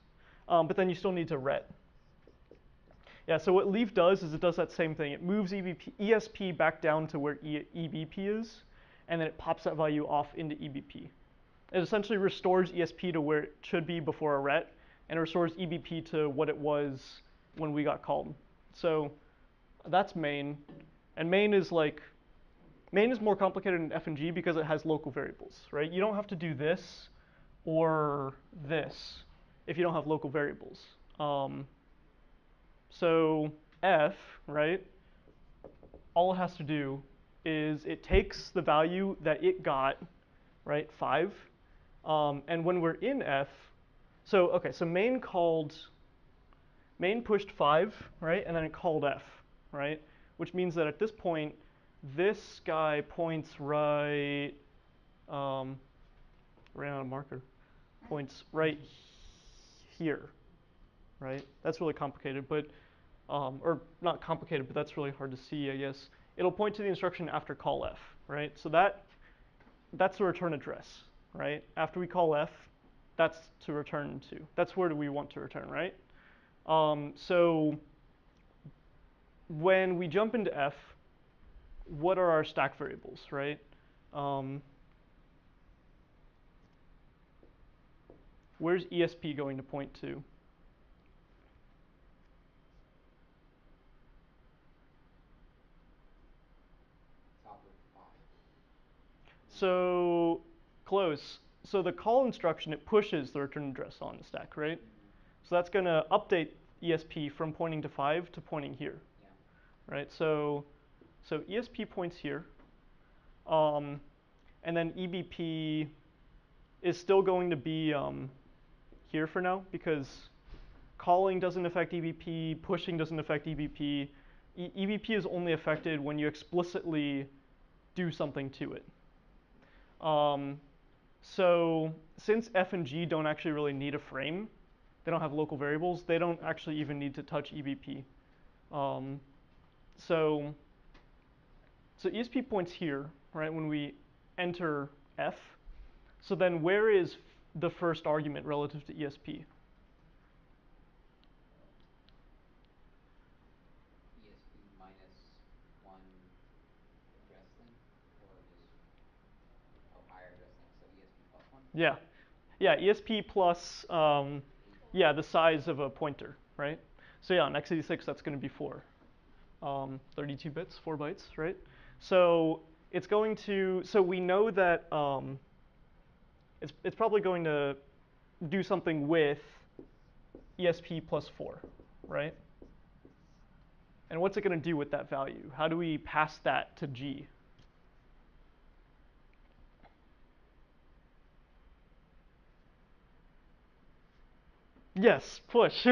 But then you still need to ret. Yeah, so what leave does is it does that same thing. It moves ESP back down to where EBP is, and then it pops that value off into EBP. It essentially restores ESP to where it should be before a ret, and it restores EBP to what it was when we got called. So that's main. And main is more complicated in F and G because it has local variables, right? You don't have to do this or this if you don't have local variables. So F, right, all it has to do is it takes the value that it got, right, 5, and when we're in F, so main pushed 5, right, and then it called F, right, which means that at this point, this guy points right, ran out of marker, points right here, right? That's really complicated, but, or not complicated, but that's really hard to see, I guess. It'll point to the instruction after call F, right? So that that's the return address, right? After we call f, that's to return to. That's where do we want to return, right? So when we jump into f, what are our stack variables, right? Where's ESP going to point to? Top of 5. So close. So the call instruction, it pushes the return address on the stack, right? Mm-hmm. So that's going to update ESP from pointing to 5 to pointing here, Yeah. right? So ESP points here, and then EBP is still going to be here for now because calling doesn't affect EBP, pushing doesn't affect EBP. EBP is only affected when you explicitly do something to it. So since F and G don't actually really need a frame, they don't have local variables, they don't actually even need to touch EBP. So ESP points here, right, when we enter F. So then where is the first argument relative to ESP? ESP minus 1 address length, or just, higher address length, so ESP plus 1? Yeah. Yeah, ESP plus, yeah, the size of a pointer, right? So yeah, on x86, that's going to be 4. 32 bits, 4 bytes, right? So it's going to, so we know that it's probably going to do something with ESP plus 4, right? And what's it going to do with that value? How do we pass that to G? Yes, push.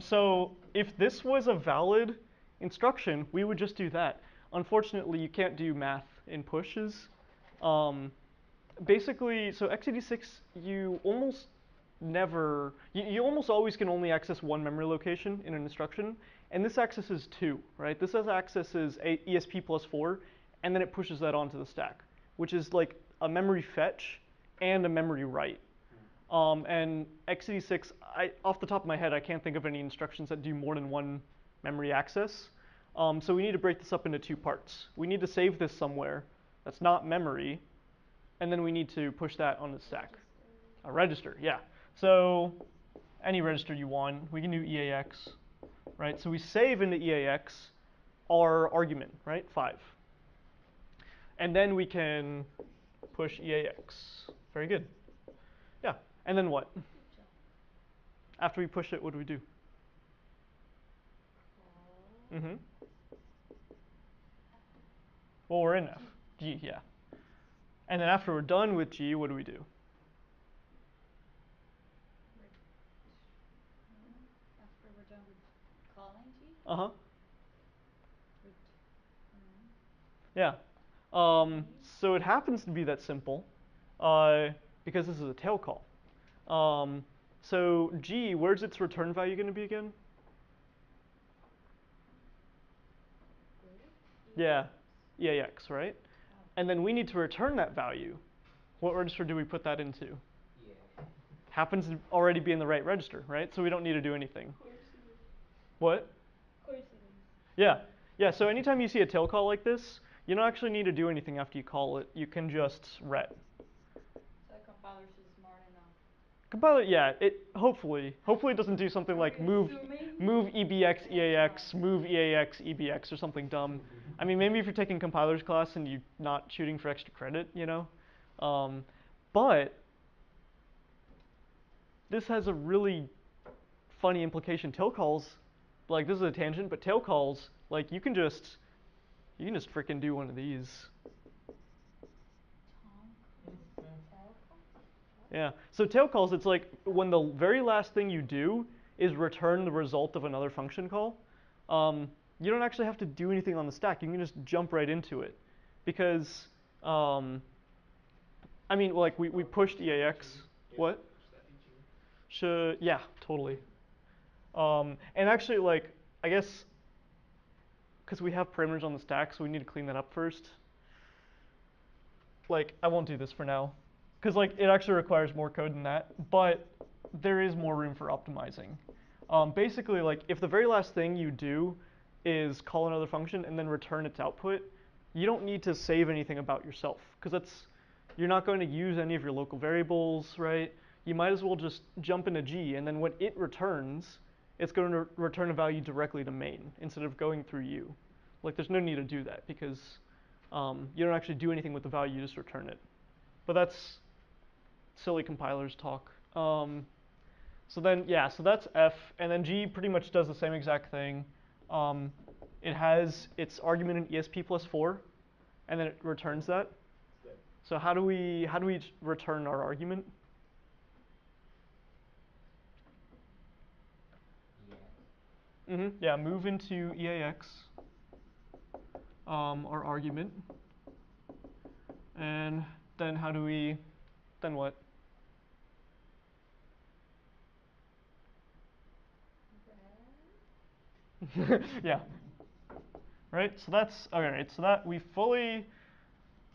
So if this was a valid instruction, we would just do that. Unfortunately, you can't do math in pushes. Basically, so x86, you almost never, you almost always can only access one memory location in an instruction, and this accesses 2, right? This accesses ESP plus 4, and then it pushes that onto the stack, which is like a memory fetch and a memory write. And x86, off the top of my head, I can't think of any instructions that do more than one memory access. So we need to break this up into 2 parts. We need to save this somewhere that's not memory, and then we need to push that on the stack. A register, yeah. So any register you want, we can do EAX, right? So we save into EAX our argument, right, 5. And then we can push EAX. Very good. Yeah, and then what? After we push it, what do we do? Mm-hmm. Well, we're in F. G, yeah. And then after we're done with G, what do we do? After we're done with calling G? Uh-huh. Return. Yeah. So it happens to be that simple because this is a tail call. So G, where's its return value going to be again? Yeah, EAX, right? And then we need to return that value. What register do we put that into? EA. Happens to already be in the right register, right? So we don't need to do anything. Of course it is. What? Of course it is. Yeah. Yeah, so anytime you see a tail call like this, you don't actually need to do anything after you call it. You can just ret. So compilers is smart enough. Compiler, yeah, it hopefully it doesn't do something like move EBX EAX, move EAX EBX or something dumb. I mean, maybe if you're taking compilers class and you're not shooting for extra credit, you know. But this has a really funny implication. Tail calls, like this is a tangent, but tail calls, like you can just freaking do one of these. Tail call? Yeah. So tail calls, it's like when the very last thing you do is return the result of another function call. You don't actually have to do anything on the stack. You can just jump right into it, because I mean, like we pushed EAX. What? Should, yeah, totally. And actually, like I guess because we have parameters on the stack, so we need to clean that up first. like, I won't do this for now, because like it actually requires more code than that, but there is more room for optimizing. Basically, like if the very last thing you do is call another function and then return its output, you don't need to save anything about yourself, because you're not going to use any of your local variables, right? You might as well just jump into G, and then when it returns, it's going to return a value directly to main instead of going through you. Like there's no need to do that because you don't actually do anything with the value, you just return it. But that's silly compilers talk. So then, yeah, so that's F, and then G pretty much does the same exact thing. It has its argument in ESP plus 4, and then it returns that. Good. So how do we return our argument? EAX. Yeah, move into EAX, our argument, and then then what? Yeah. Right. So that's all right. So that we fully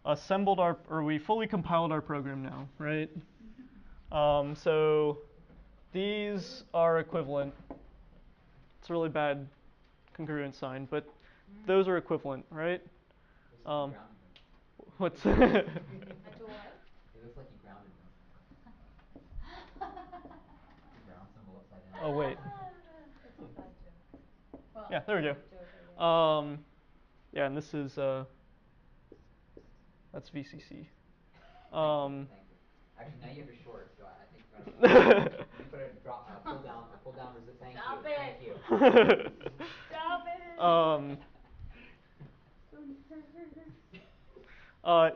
we fully compiled our program now, right? So these are equivalent. It's a really bad congruent sign, but those are equivalent, right? Looks like you grounded them. What's I do what? It looks like you grounded them. The ground symbol upside down. Oh wait. That's a bad joke. Well, Yeah, there we good joke, I guess. go. Yeah, and this is that's VCC. Thank you. Actually, now you have a short, so I think you gotta put a drop, pull down thank Stop you, it. thank you. Stop it!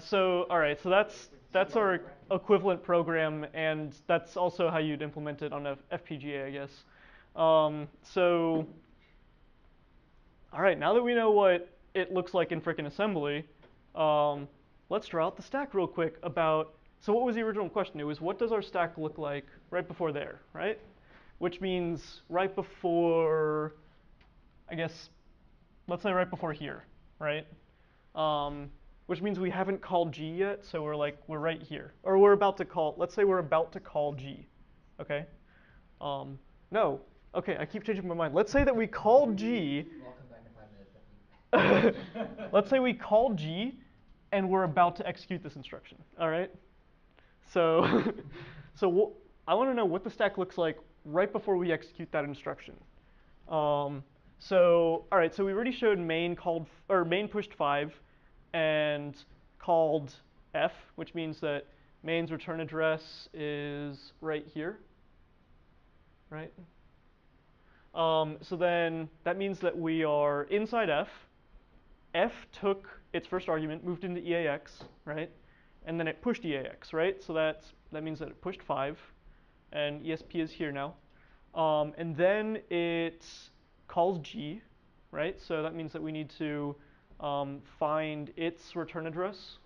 So all right, so that's our equivalent program, and that's also how you'd implement it on a FPGA, I guess. So all right, now that we know what it looks like in frickin' assembly, let's draw out the stack real quick about, so what was the original question? It was what does our stack look like right before there, right? Which means right before, I guess, let's say right before here, right? Which means we haven't called G yet, so we're right here. Or let's say we're about to call G, okay? No, okay, I keep changing my mind. Let's say that we called G. Welcome back in 5 minutes, Let's say we call G, and we're about to execute this instruction, all right? So, I want to know what the stack looks like right before we execute that instruction. So, all right, so we already showed main pushed 5 and called F, which means that main's return address is right here, right? So then that means that we are inside F. F took its first argument, moved into EAX, right? And then it pushed EAX, right? So that means that it pushed 5, and ESP is here now. And then it calls G, right? So that means that we need to find its return address,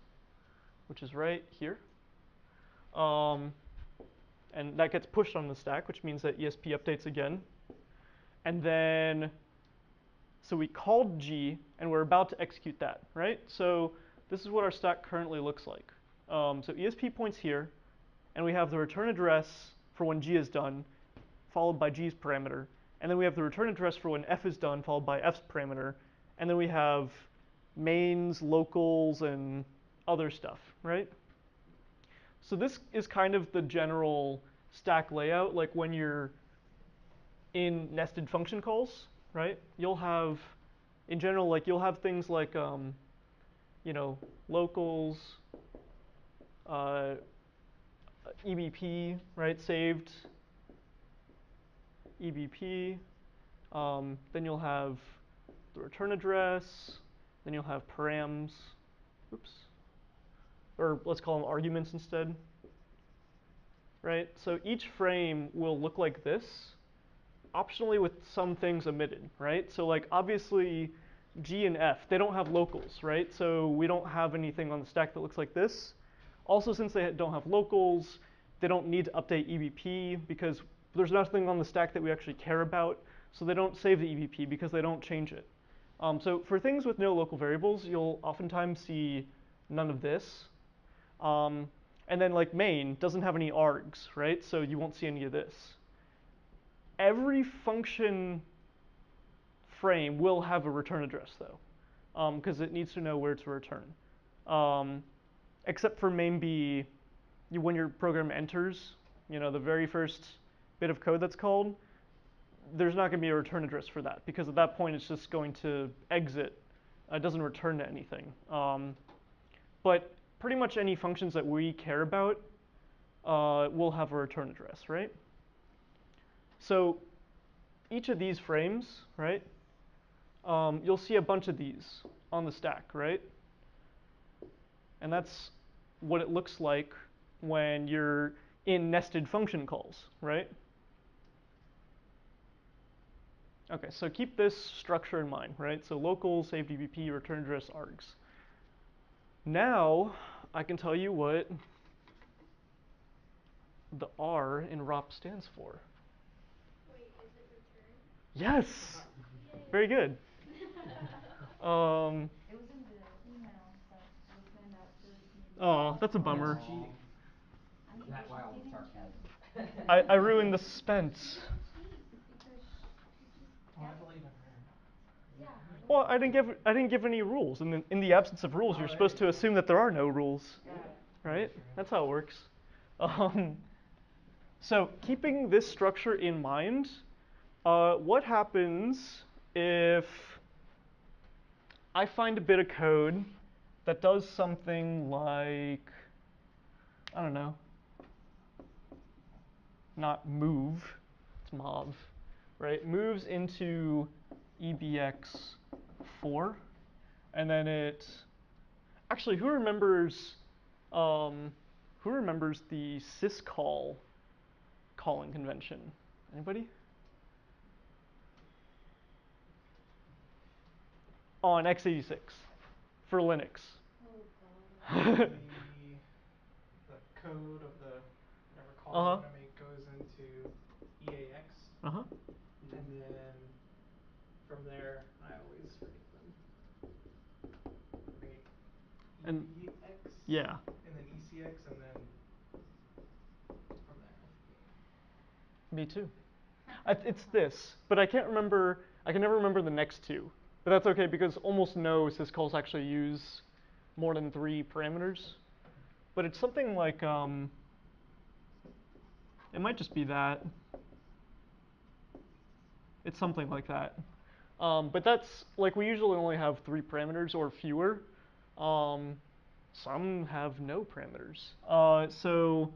which is right here. And that gets pushed on the stack, which means that ESP updates again. And then, so we called G, and we're about to execute that, right? So this is what our stack currently looks like. So ESP points here, and we have the return address for when G is done, followed by G's parameter. And then we have the return address for when F is done, followed by F's parameter. And then we have mains, locals, and other stuff, right? So this is kind of the general stack layout, like when you're in nested function calls, right? You'll have, in general, like you'll have things like, locals, EBP, right, saved, EBP. Then you'll have the return address. Then you'll have params. Oops. Or let's call them arguments instead. Right? So each frame will look like this, optionally with some things omitted, right? So like obviously G and F, they don't have locals, right? So we don't have anything on the stack that looks like this. Also, since they don't have locals, they don't need to update EBP because there's nothing on the stack that we actually care about. So they don't save the EBP because they don't change it. So for things with no local variables, you'll oftentimes see none of this. And then like main doesn't have any args, right? So you won't see any of this. Every function frame will have a return address though, because it needs to know where to return. Except for main B, when your program enters, the very first bit of code that's called, there's not going to be a return address for that, because at that point it's just going to exit. It doesn't return to anything. But pretty much any functions that we care about will have a return address, right? So each of these frames, right, you'll see a bunch of these on the stack, right? And that's what it looks like when you're in nested function calls, right? Okay, so keep this structure in mind, right? So local, save DBP, return address, args. Now I can tell you what the R in ROP stands for. Wait, is it return? Yes, Yay. very good. It was in the email that was sent out to the community. Oh, that's a bummer. That's cheating. I mean, That but wow you was didn't sarcasm. cheat. I ruined the You suspense. didn't cheat because you just Oh, I kept. believe in her. Yeah. Well, I didn't give any rules, and in the absence of rules, you're supposed to assume that there are no rules, Got it. right? Sure. That's how it works. So keeping this structure in mind, what happens if I find a bit of code that does something like, I don't know, not move, it's mov, right? Moves into EBX4, and then it, actually, who remembers the syscall calling convention? Anybody? On x86 for Linux. Oh Uh-huh. God. The code of the whatever call you Uh-huh. want to make goes into EAX, Uh-huh. and then from there I always forget them. I think And EBX, yeah, and then ECX, and then from there I forget. me too. It's this, but I can't remember. I can never remember the next two. But that's okay because almost no syscalls actually use more than 3 parameters. But it's something like it might just be that. It's something like that. But that's like we usually only have 3 parameters or fewer. Um, some have no parameters. So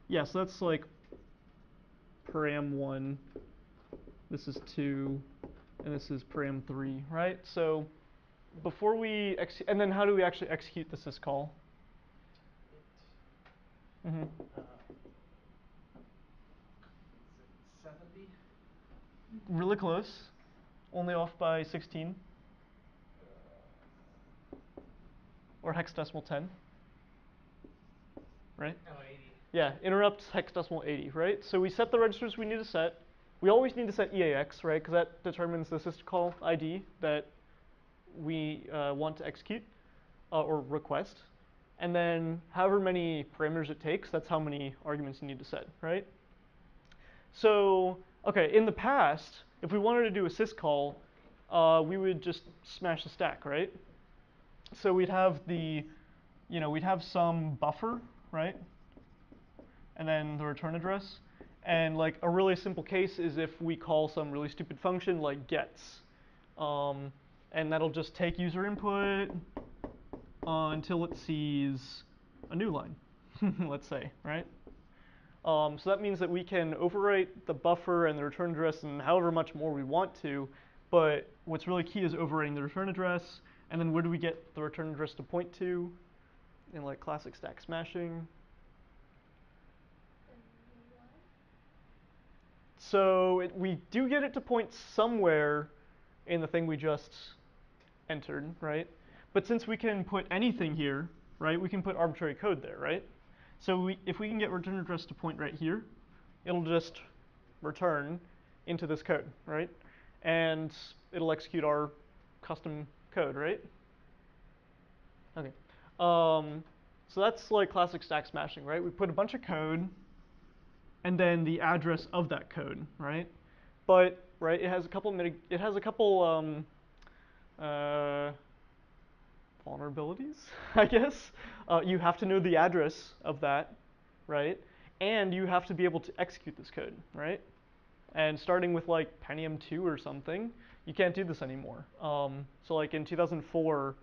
yeah, so that's like param1. This is 2, and this is param3, right? So before we and then how do we actually execute the syscall? It Mm-hmm. is it 70? Really close, only off by 16 or hexadecimal 10, right? Oh, 80. Yeah, interrupt hexadecimal 80, right? So we set the registers we need to set. We always need to set EAX, right? Because that determines the syscall ID that we want to execute or request. And then however many parameters it takes, that's how many arguments you need to set, right? So, okay, in the past, if we wanted to do a syscall, we would just smash the stack, right? So we'd have we'd have some buffer, right? And then the return address. And like a really simple case is if we call some really stupid function like gets. And that'll just take user input until it sees a new line, let's say, right? So that means that we can overwrite the buffer and the return address and however much more we want to, but what's really key is overwriting the return address, and then where do we get the return address to point to in like classic stack smashing? The new line? So we do get it to point somewhere in the thing we just entered, right? But since we can put anything here, right, we can put arbitrary code there, right? So if we can get return address to point right here, it'll just return into this code, right? And it'll execute our custom code, right? Okay. So that's like classic stack smashing, right? We put a bunch of code and then the address of that code, right? But right, it has a couple vulnerabilities, I guess. You have to know the address of that, right? And you have to be able to execute this code, right? And starting with like Pentium 2 or something, you can't do this anymore. So like in 2004,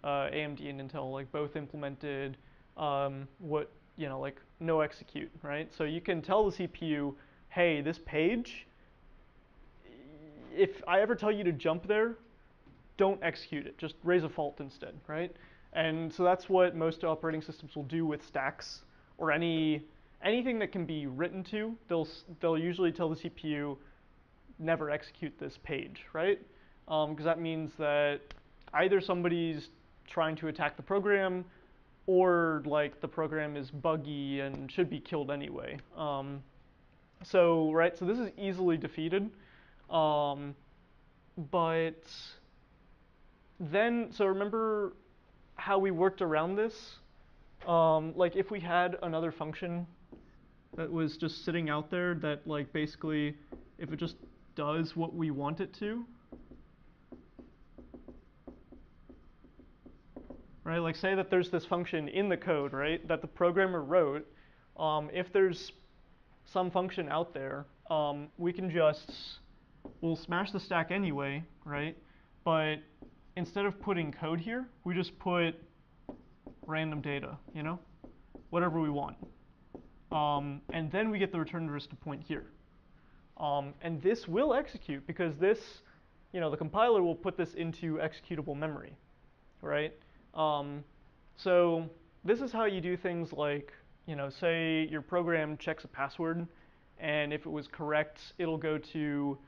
AMD and Intel like both implemented what like no execute, right? So you can tell the CPU, hey, this page, if I ever tell you to jump there, don't execute it. Just raise a fault instead, right? And so that's what most operating systems will do with stacks or anything that can be written to. They'll usually tell the CPU never execute this page, right? Because that means that either somebody's trying to attack the program, or like the program is buggy and should be killed anyway. So this is easily defeated, but then so remember how we worked around this? Like if we had another function that was just sitting out there that like basically if it just does what we want it to, right? Like say that there's this function in the code, right, that the programmer wrote. If there's some function out there, we'll smash the stack anyway, right? But instead of putting code here, we just put random data, whatever we want. And then we get the return address to point here. And this will execute because this, the compiler will put this into executable memory, right? So this is how you do things like, say your program checks a password, and if it was correct, it'll go to,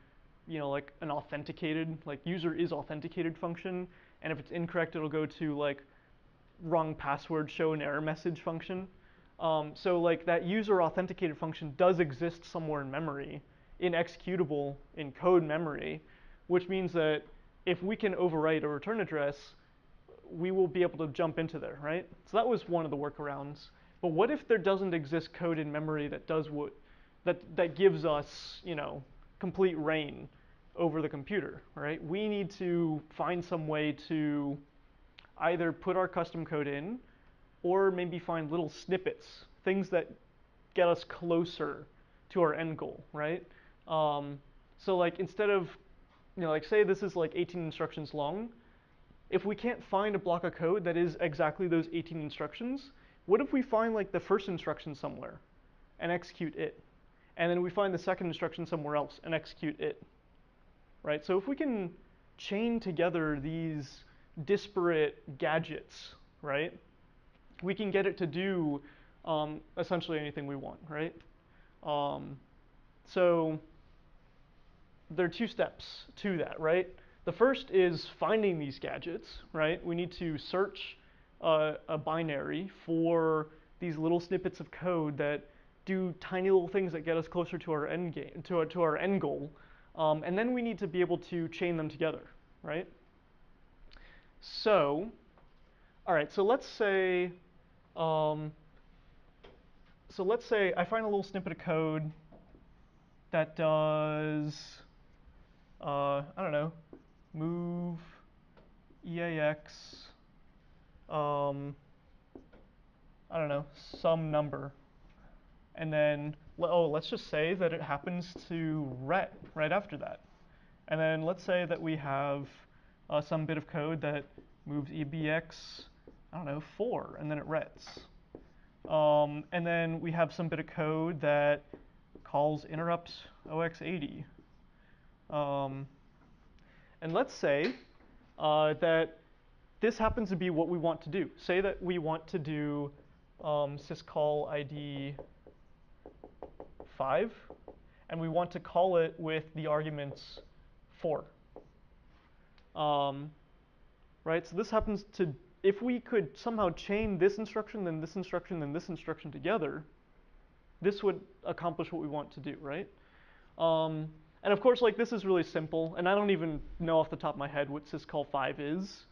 like an authenticated, like user is authenticated function, and if it's incorrect, it'll go to like wrong password show an error message function. So like that user authenticated function does exist somewhere in memory, in executable, in code memory, which means that if we can overwrite a return address, we will be able to jump into there, right? So that was one of the workarounds. But what if there doesn't exist code in memory that does that gives us, complete reign over the computer, right? We need to find some way to either put our custom code in, or maybe find little snippets, things that get us closer to our end goal, right? So like instead of, like say this is like 18 instructions long, if we can't find a block of code that is exactly those 18 instructions, what if we find like the first instruction somewhere and execute it? And then we find the second instruction somewhere else and execute it, right? So if we can chain together these disparate gadgets, right, we can get it to do essentially anything we want, right? So there are 2 steps to that, right? The first is finding these gadgets, right? We need to search a binary for these little snippets of code that do tiny little things that get us closer to our end game, to our end goal, and then we need to be able to chain them together, right? So, all right. So let's say I find a little snippet of code that does, I don't know, move EAX, I don't know, some number. And then, let's just say that it happens to ret right after that. And then let's say that we have some bit of code that moves EBX, I don't know, 4, and then it rets. And then we have some bit of code that calls interrupt OX80. And let's say that this happens to be what we want to do. Say that we want to do syscall ID 5, and we want to call it with the arguments 4. Right? So this happens to, if we could somehow chain this instruction, then this instruction, then this instruction together, this would accomplish what we want to do, right? And of course, like this is really simple, and I don't even know off the top of my head what syscall 5 is,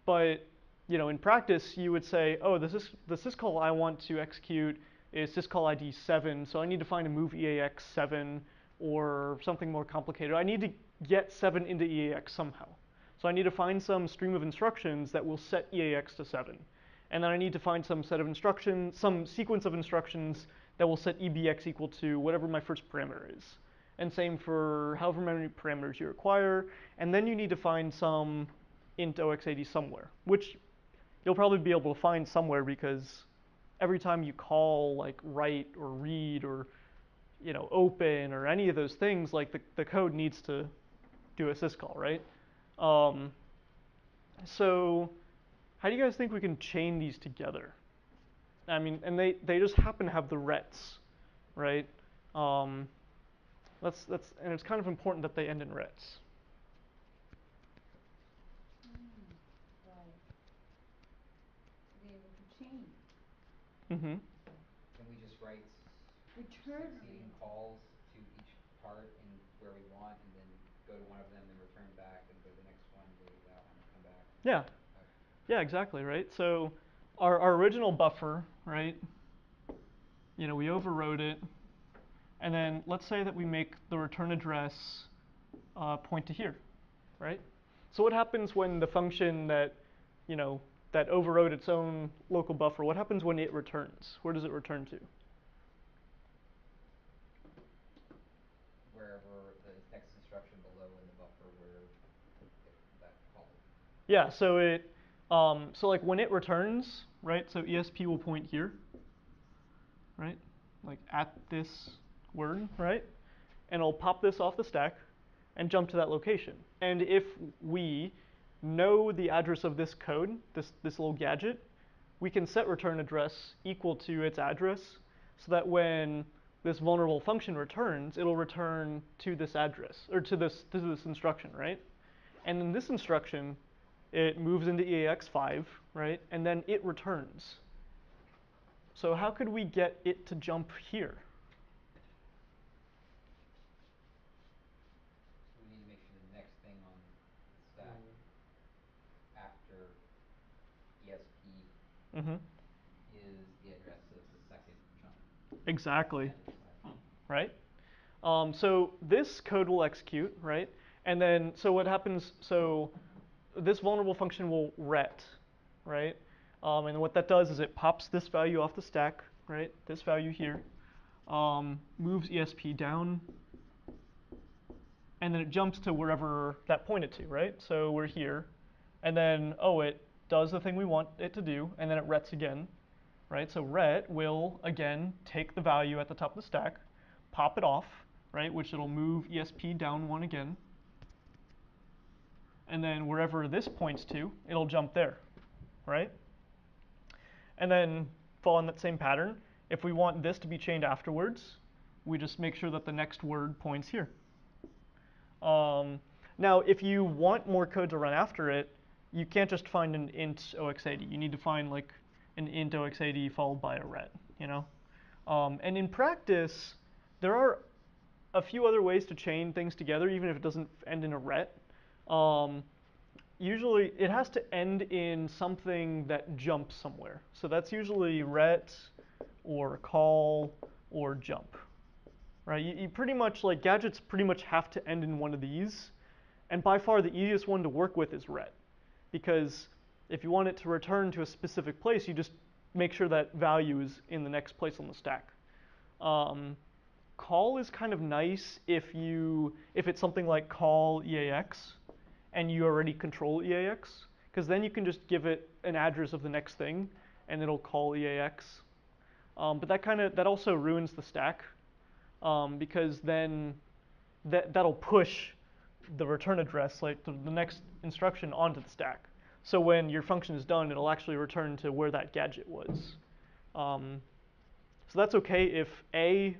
but in practice, you would say, oh, the syscall I want to execute is syscall ID 7, so I need to find a move EAX 7 or something more complicated. I need to get 7 into EAX somehow. So I need to find some stream of instructions that will set EAX to 7. And then I need to find some set of instructions, some sequence of instructions that will set EBX equal to whatever my first parameter is. And same for however many parameters you require. And then you need to find some int OX80 somewhere, which you'll probably be able to find somewhere because every time you call like write or read or open or any of those things, like the code needs to do a syscall, right? So how do you guys think we can chain these together? I mean, and they just happen to have the rets, right? And it's kind of important that they end in rets. Right. To be able to chain. Mm-hmm. Can we just write Return succeeding calls to each part in where we want, and then go to one of them, then return back, then go to the next one, go to that one, come back? Yeah. Okay. Yeah, exactly, right? So our original buffer, right? We overrode it, and then let's say that we make the return address point to here, right? So what happens when the function that that overrode its own local buffer? What happens when it returns? Where does it return to? Wherever the next instruction below in the buffer where that called. Yeah. So so like when it returns, right? So ESP will point here, right? Like at this word, right? And it'll pop this off the stack and jump to that location. And if we know the address of this code, this little gadget, we can set return address equal to its address so that when this vulnerable function returns, it'll return to this address, or to this instruction, right? And in this instruction, it moves into EAX5, right? And then it returns. So how could we get it to jump here? So we need to make sure the next thing on the stack after ESP Mm-hmm. is the address of the second jump. Exactly. End of the stack. Right? So this code will execute, right? And then, so what happens, so this vulnerable function will ret, right? And what that does is it pops this value off the stack, right? This value here, moves ESP down, and then it jumps to wherever that pointed to, right? So we're here, and then, oh, it does the thing we want it to do, and then it rets again, right? So ret will, again, take the value at the top of the stack, pop it off, right, which it'll move ESP down one again. And then wherever this points to, it'll jump there, right? And then follow in that same pattern, if we want this to be chained afterwards, we just make sure that the next word points here. Now, if you want more code to run after it, you can't just find an int OX80. You need to find like an int OX80 followed by a ret, And in practice, there are a few other ways to chain things together, even if it doesn't end in a ret. Usually, it has to end in something that jumps somewhere. So that's usually ret, or call, or jump. Right? You pretty much, like, gadgets pretty much have to end in one of these. And by far, the easiest one to work with is ret. Because if you want it to return to a specific place, you just make sure that value is in the next place on the stack. Call is kind of nice if it's something like call EAX, and you already control EAX, because then you can just give it an address of the next thing, and it'll call EAX. But that also ruins the stack, because then that'll push the return address, like the next instruction, onto the stack. So when your function is done, it'll actually return to where that gadget was. So that's okay if A,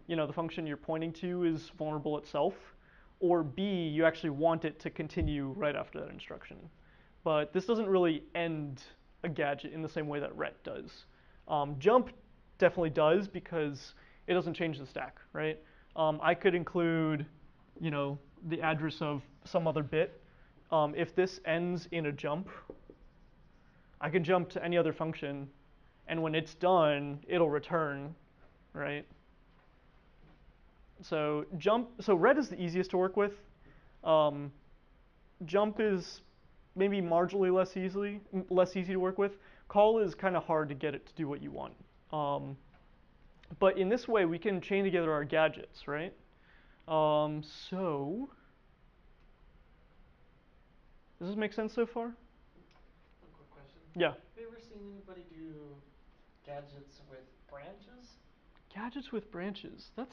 the function you're pointing to is vulnerable itself, or B, you actually want it to continue right after that instruction. But this doesn't really end a gadget in the same way that ret does. Jump definitely does because it doesn't change the stack, right? I could include, the address of some other bit. If this ends in a jump, I can jump to any other function, and when it's done, it'll return, right? So red is the easiest to work with. Um, jump is maybe marginally less easy to work with. Call is kind of hard to get it to do what you want. But in this way, we can chain together our gadgets, right? So does this make sense so far? A quick question. Yeah. Have you ever seen anybody do gadgets with branches? Gadgets with branches. I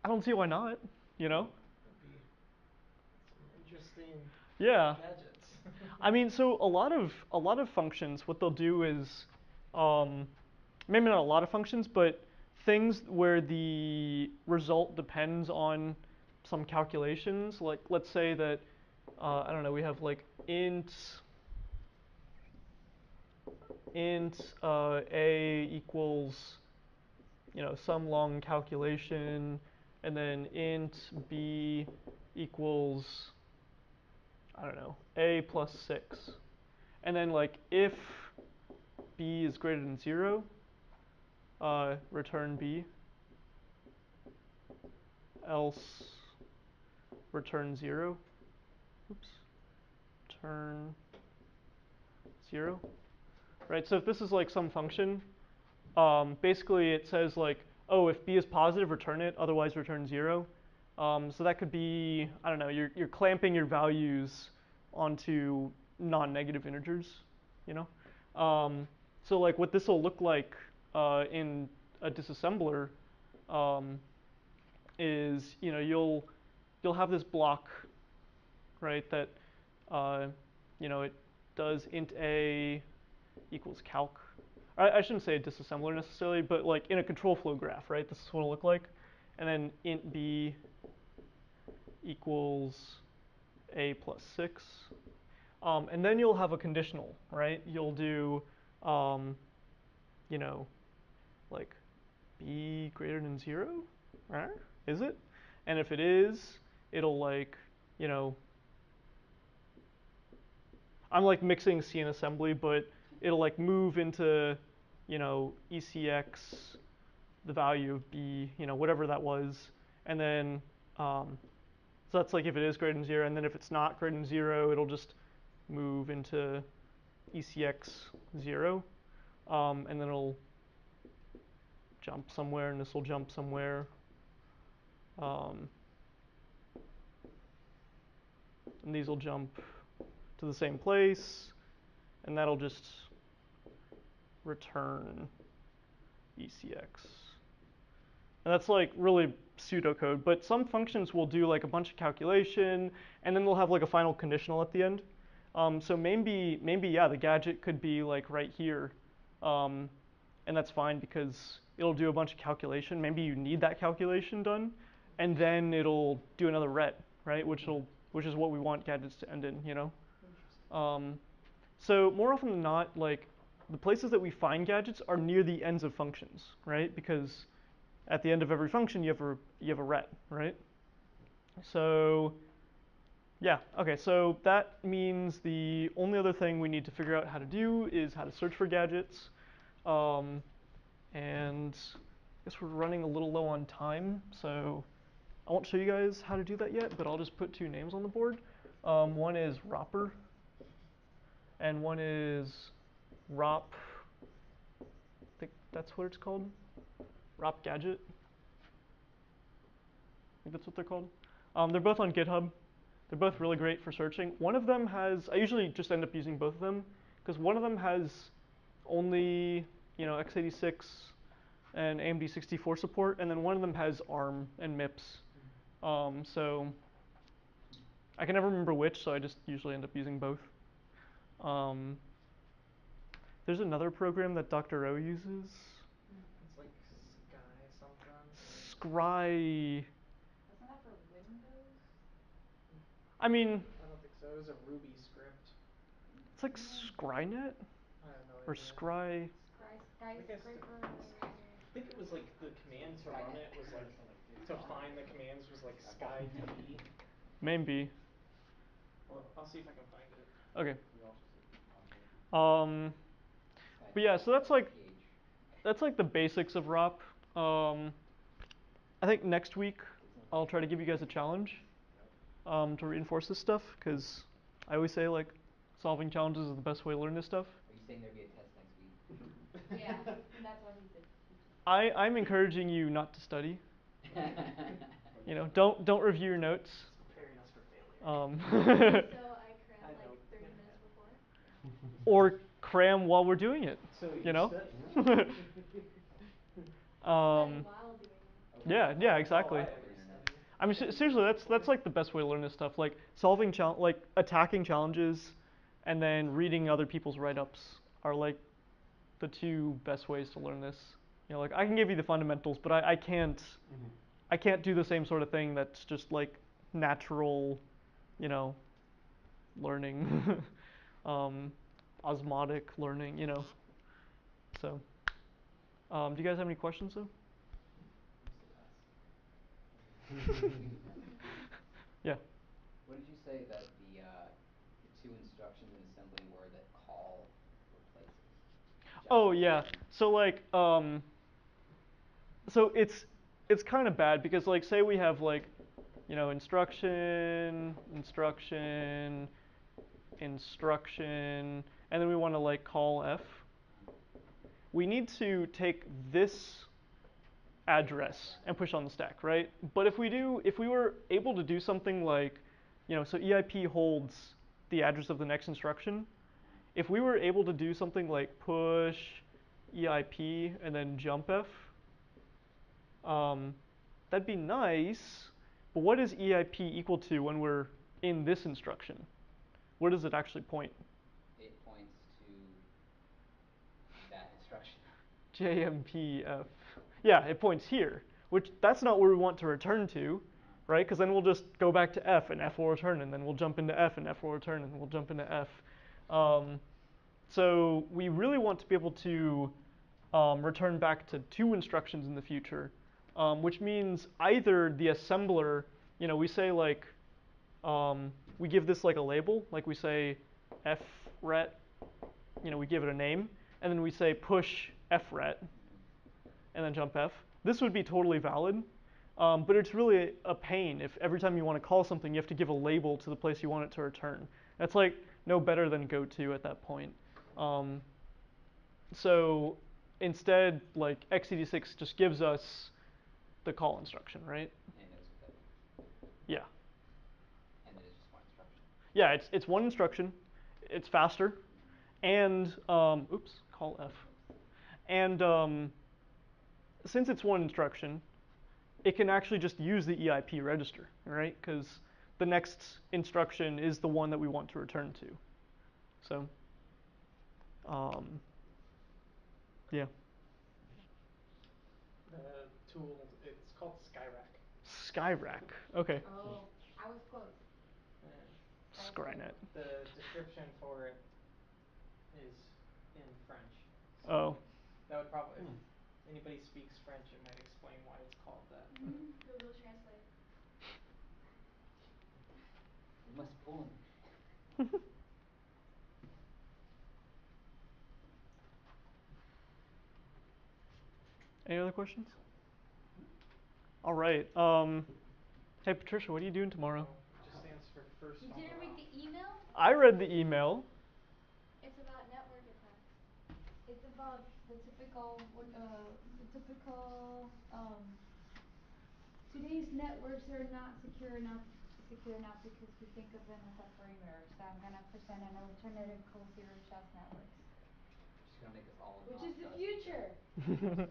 don't see why not, you know? That'd be some interesting Yeah. gadgets. I mean, so a lot of functions, what they'll do is, maybe not a lot of functions, but things where the result depends on some calculations. Like, let's say that I don't know, we have like int a equals, you know, some long calculation, and then int b equals, I don't know, a plus 6. And then like if b is greater than 0, return b, else return 0. Oops, return 0. Right, so if this is like some function, basically it says like, oh, if b is positive, return it, otherwise return 0. So that could be, I don't know, you're clamping your values onto non-negative integers, you know? So like what this will look like in a disassembler is, you know, you'll have this block, right, that you know, it does int a equals calc. I shouldn't say a disassembler necessarily, but like in a control flow graph, right? This is what it'll look like. And then int b equals a plus 6. And then you'll have a conditional, right? You'll do, you know, like b greater than 0, right? Is it? And if it is, it'll like, you know, I'm like mixing C and assembly, but it'll like move into, you know, ECX, the value of b, you know, whatever that was, and then so that's like if it is greater than 0, and then if it's not greater than 0, it'll just move into ECX 0, and then it'll jump somewhere, and this will jump somewhere. And these will jump to the same place, and that'll just return ECX. And that's like really pseudocode, but some functions will do like a bunch of calculation, and then they'll have like a final conditional at the end. So maybe yeah, the gadget could be like right here, and that's fine because it'll do a bunch of calculation. Maybe you need that calculation done, and then it'll do another ret, right? Which is what we want gadgets to end in, you know. Interesting. So more often than not, like the places that we find gadgets are near the ends of functions, right? Because at the end of every function, you have a ret, right? So yeah, okay, so that means the only other thing we need to figure out how to do is how to search for gadgets. And I guess we're running a little low on time, so I won't show you guys how to do that yet, but I'll just put two names on the board. One is Ropper, and one is ROP. I think that's what it's called. ROP Gadget. I think that's what they're called. They're both on GitHub. They're both really great for searching. One of them has, I usually just end up using both of them, because one of them has only, you know, x86 and AMD 64 support, and then one of them has ARM and MIPS. So I can never remember which, so I just usually end up using both. There's another program that Dr. O uses. It's like Sky something. Scry. Wasn't that for Windows? I mean, I don't think so. It was a Ruby script. it's like Scrynet I have no or idea. Scry. Skyscraper. I think it was like the command to run it was like to find the commands was like SkyDB. Maybe. Well, I'll see if I can find it. Okay. Um, but yeah, so that's like pH. the basics of ROP. I think next week I'll try to give you guys a challenge to reinforce this stuff, because I always say like solving challenges is the best way to learn this stuff. Are you saying there'll be a test next week? Yeah, that's what he said. I'm encouraging you not to study. You know, don't review your notes. It's preparing us for failure. So I cram I know like it's 30 gonna minutes happen. before. Or cram while we're doing it. So You know? study. Study um, while doing it. Okay, yeah, well, yeah, I'll exactly. I check the always internet. study. I mean, Study seriously, before. that's like the best way to learn this stuff. Like solving like attacking challenges, and then reading other people's write-ups are like the two best ways to learn this. You know, like I can give you the fundamentals, but I can't I can't do the same sort of thing that's just like natural, you know, learning, osmotic learning. You know. So, do you guys have any questions though? I'm still asking. Yeah. What did you say that the two instructions in assembly were that call replaces? Oh Jump yeah. and So like so it's kind of bad because like say we have like, you know, instruction, instruction, instruction, and then we want to like call F. We need to take this address and push on the stack, right? But if we were able to do something like, you know, so EIP holds the address of the next instruction. If we were able to do something like push EIP and then jump F, that'd be nice. But what is EIP equal to when we're in this instruction? Where does it actually point? it points to that instruction. JMPF. Yeah, it points here, which that's not where we want to return to, right? Because then we'll just go back to F and F will return, and then we'll jump into F and F will return, and we'll jump into F. So we really want to be able to return back to two instructions in the future, which means either the assembler, you know, we say like, we give this like a label, like we say fret, you know, we give it a name, and then we say push fret, and then jump F. This would be totally valid, but it's really a pain if every time you want to call something, you have to give a label to the place you want it to return. That's like no better than goto at that point. So instead, like x86 just gives us the call instruction, right? And it knows what that means. Yeah. And it is just one instruction. Yeah, it's one instruction. It's faster, and oops, call F. And since it's one instruction, it can actually just use the EIP register, right? Because the next instruction is the one that we want to return to. So, yeah. The tool, it's called Skyrack. Skyrack. Okay. Oh, I was close. And I was very Skynet. close. the description for it is in French. Oh. So that would probably, if anybody speaks French, it might explain why it's called that. But Google Translate. We must pull him. Any other questions? All right. Hey Patricia, what are you doing tomorrow? oh, it just stands for first You on the didn't read ROP. the email? I read the email. It's about network attacks. It's about the typical today's networks are not secure enough because we think of them as a perimeter. So I'm gonna present an alternative cold zero trust networks. She's gonna make us all Which not is the trust each future. other.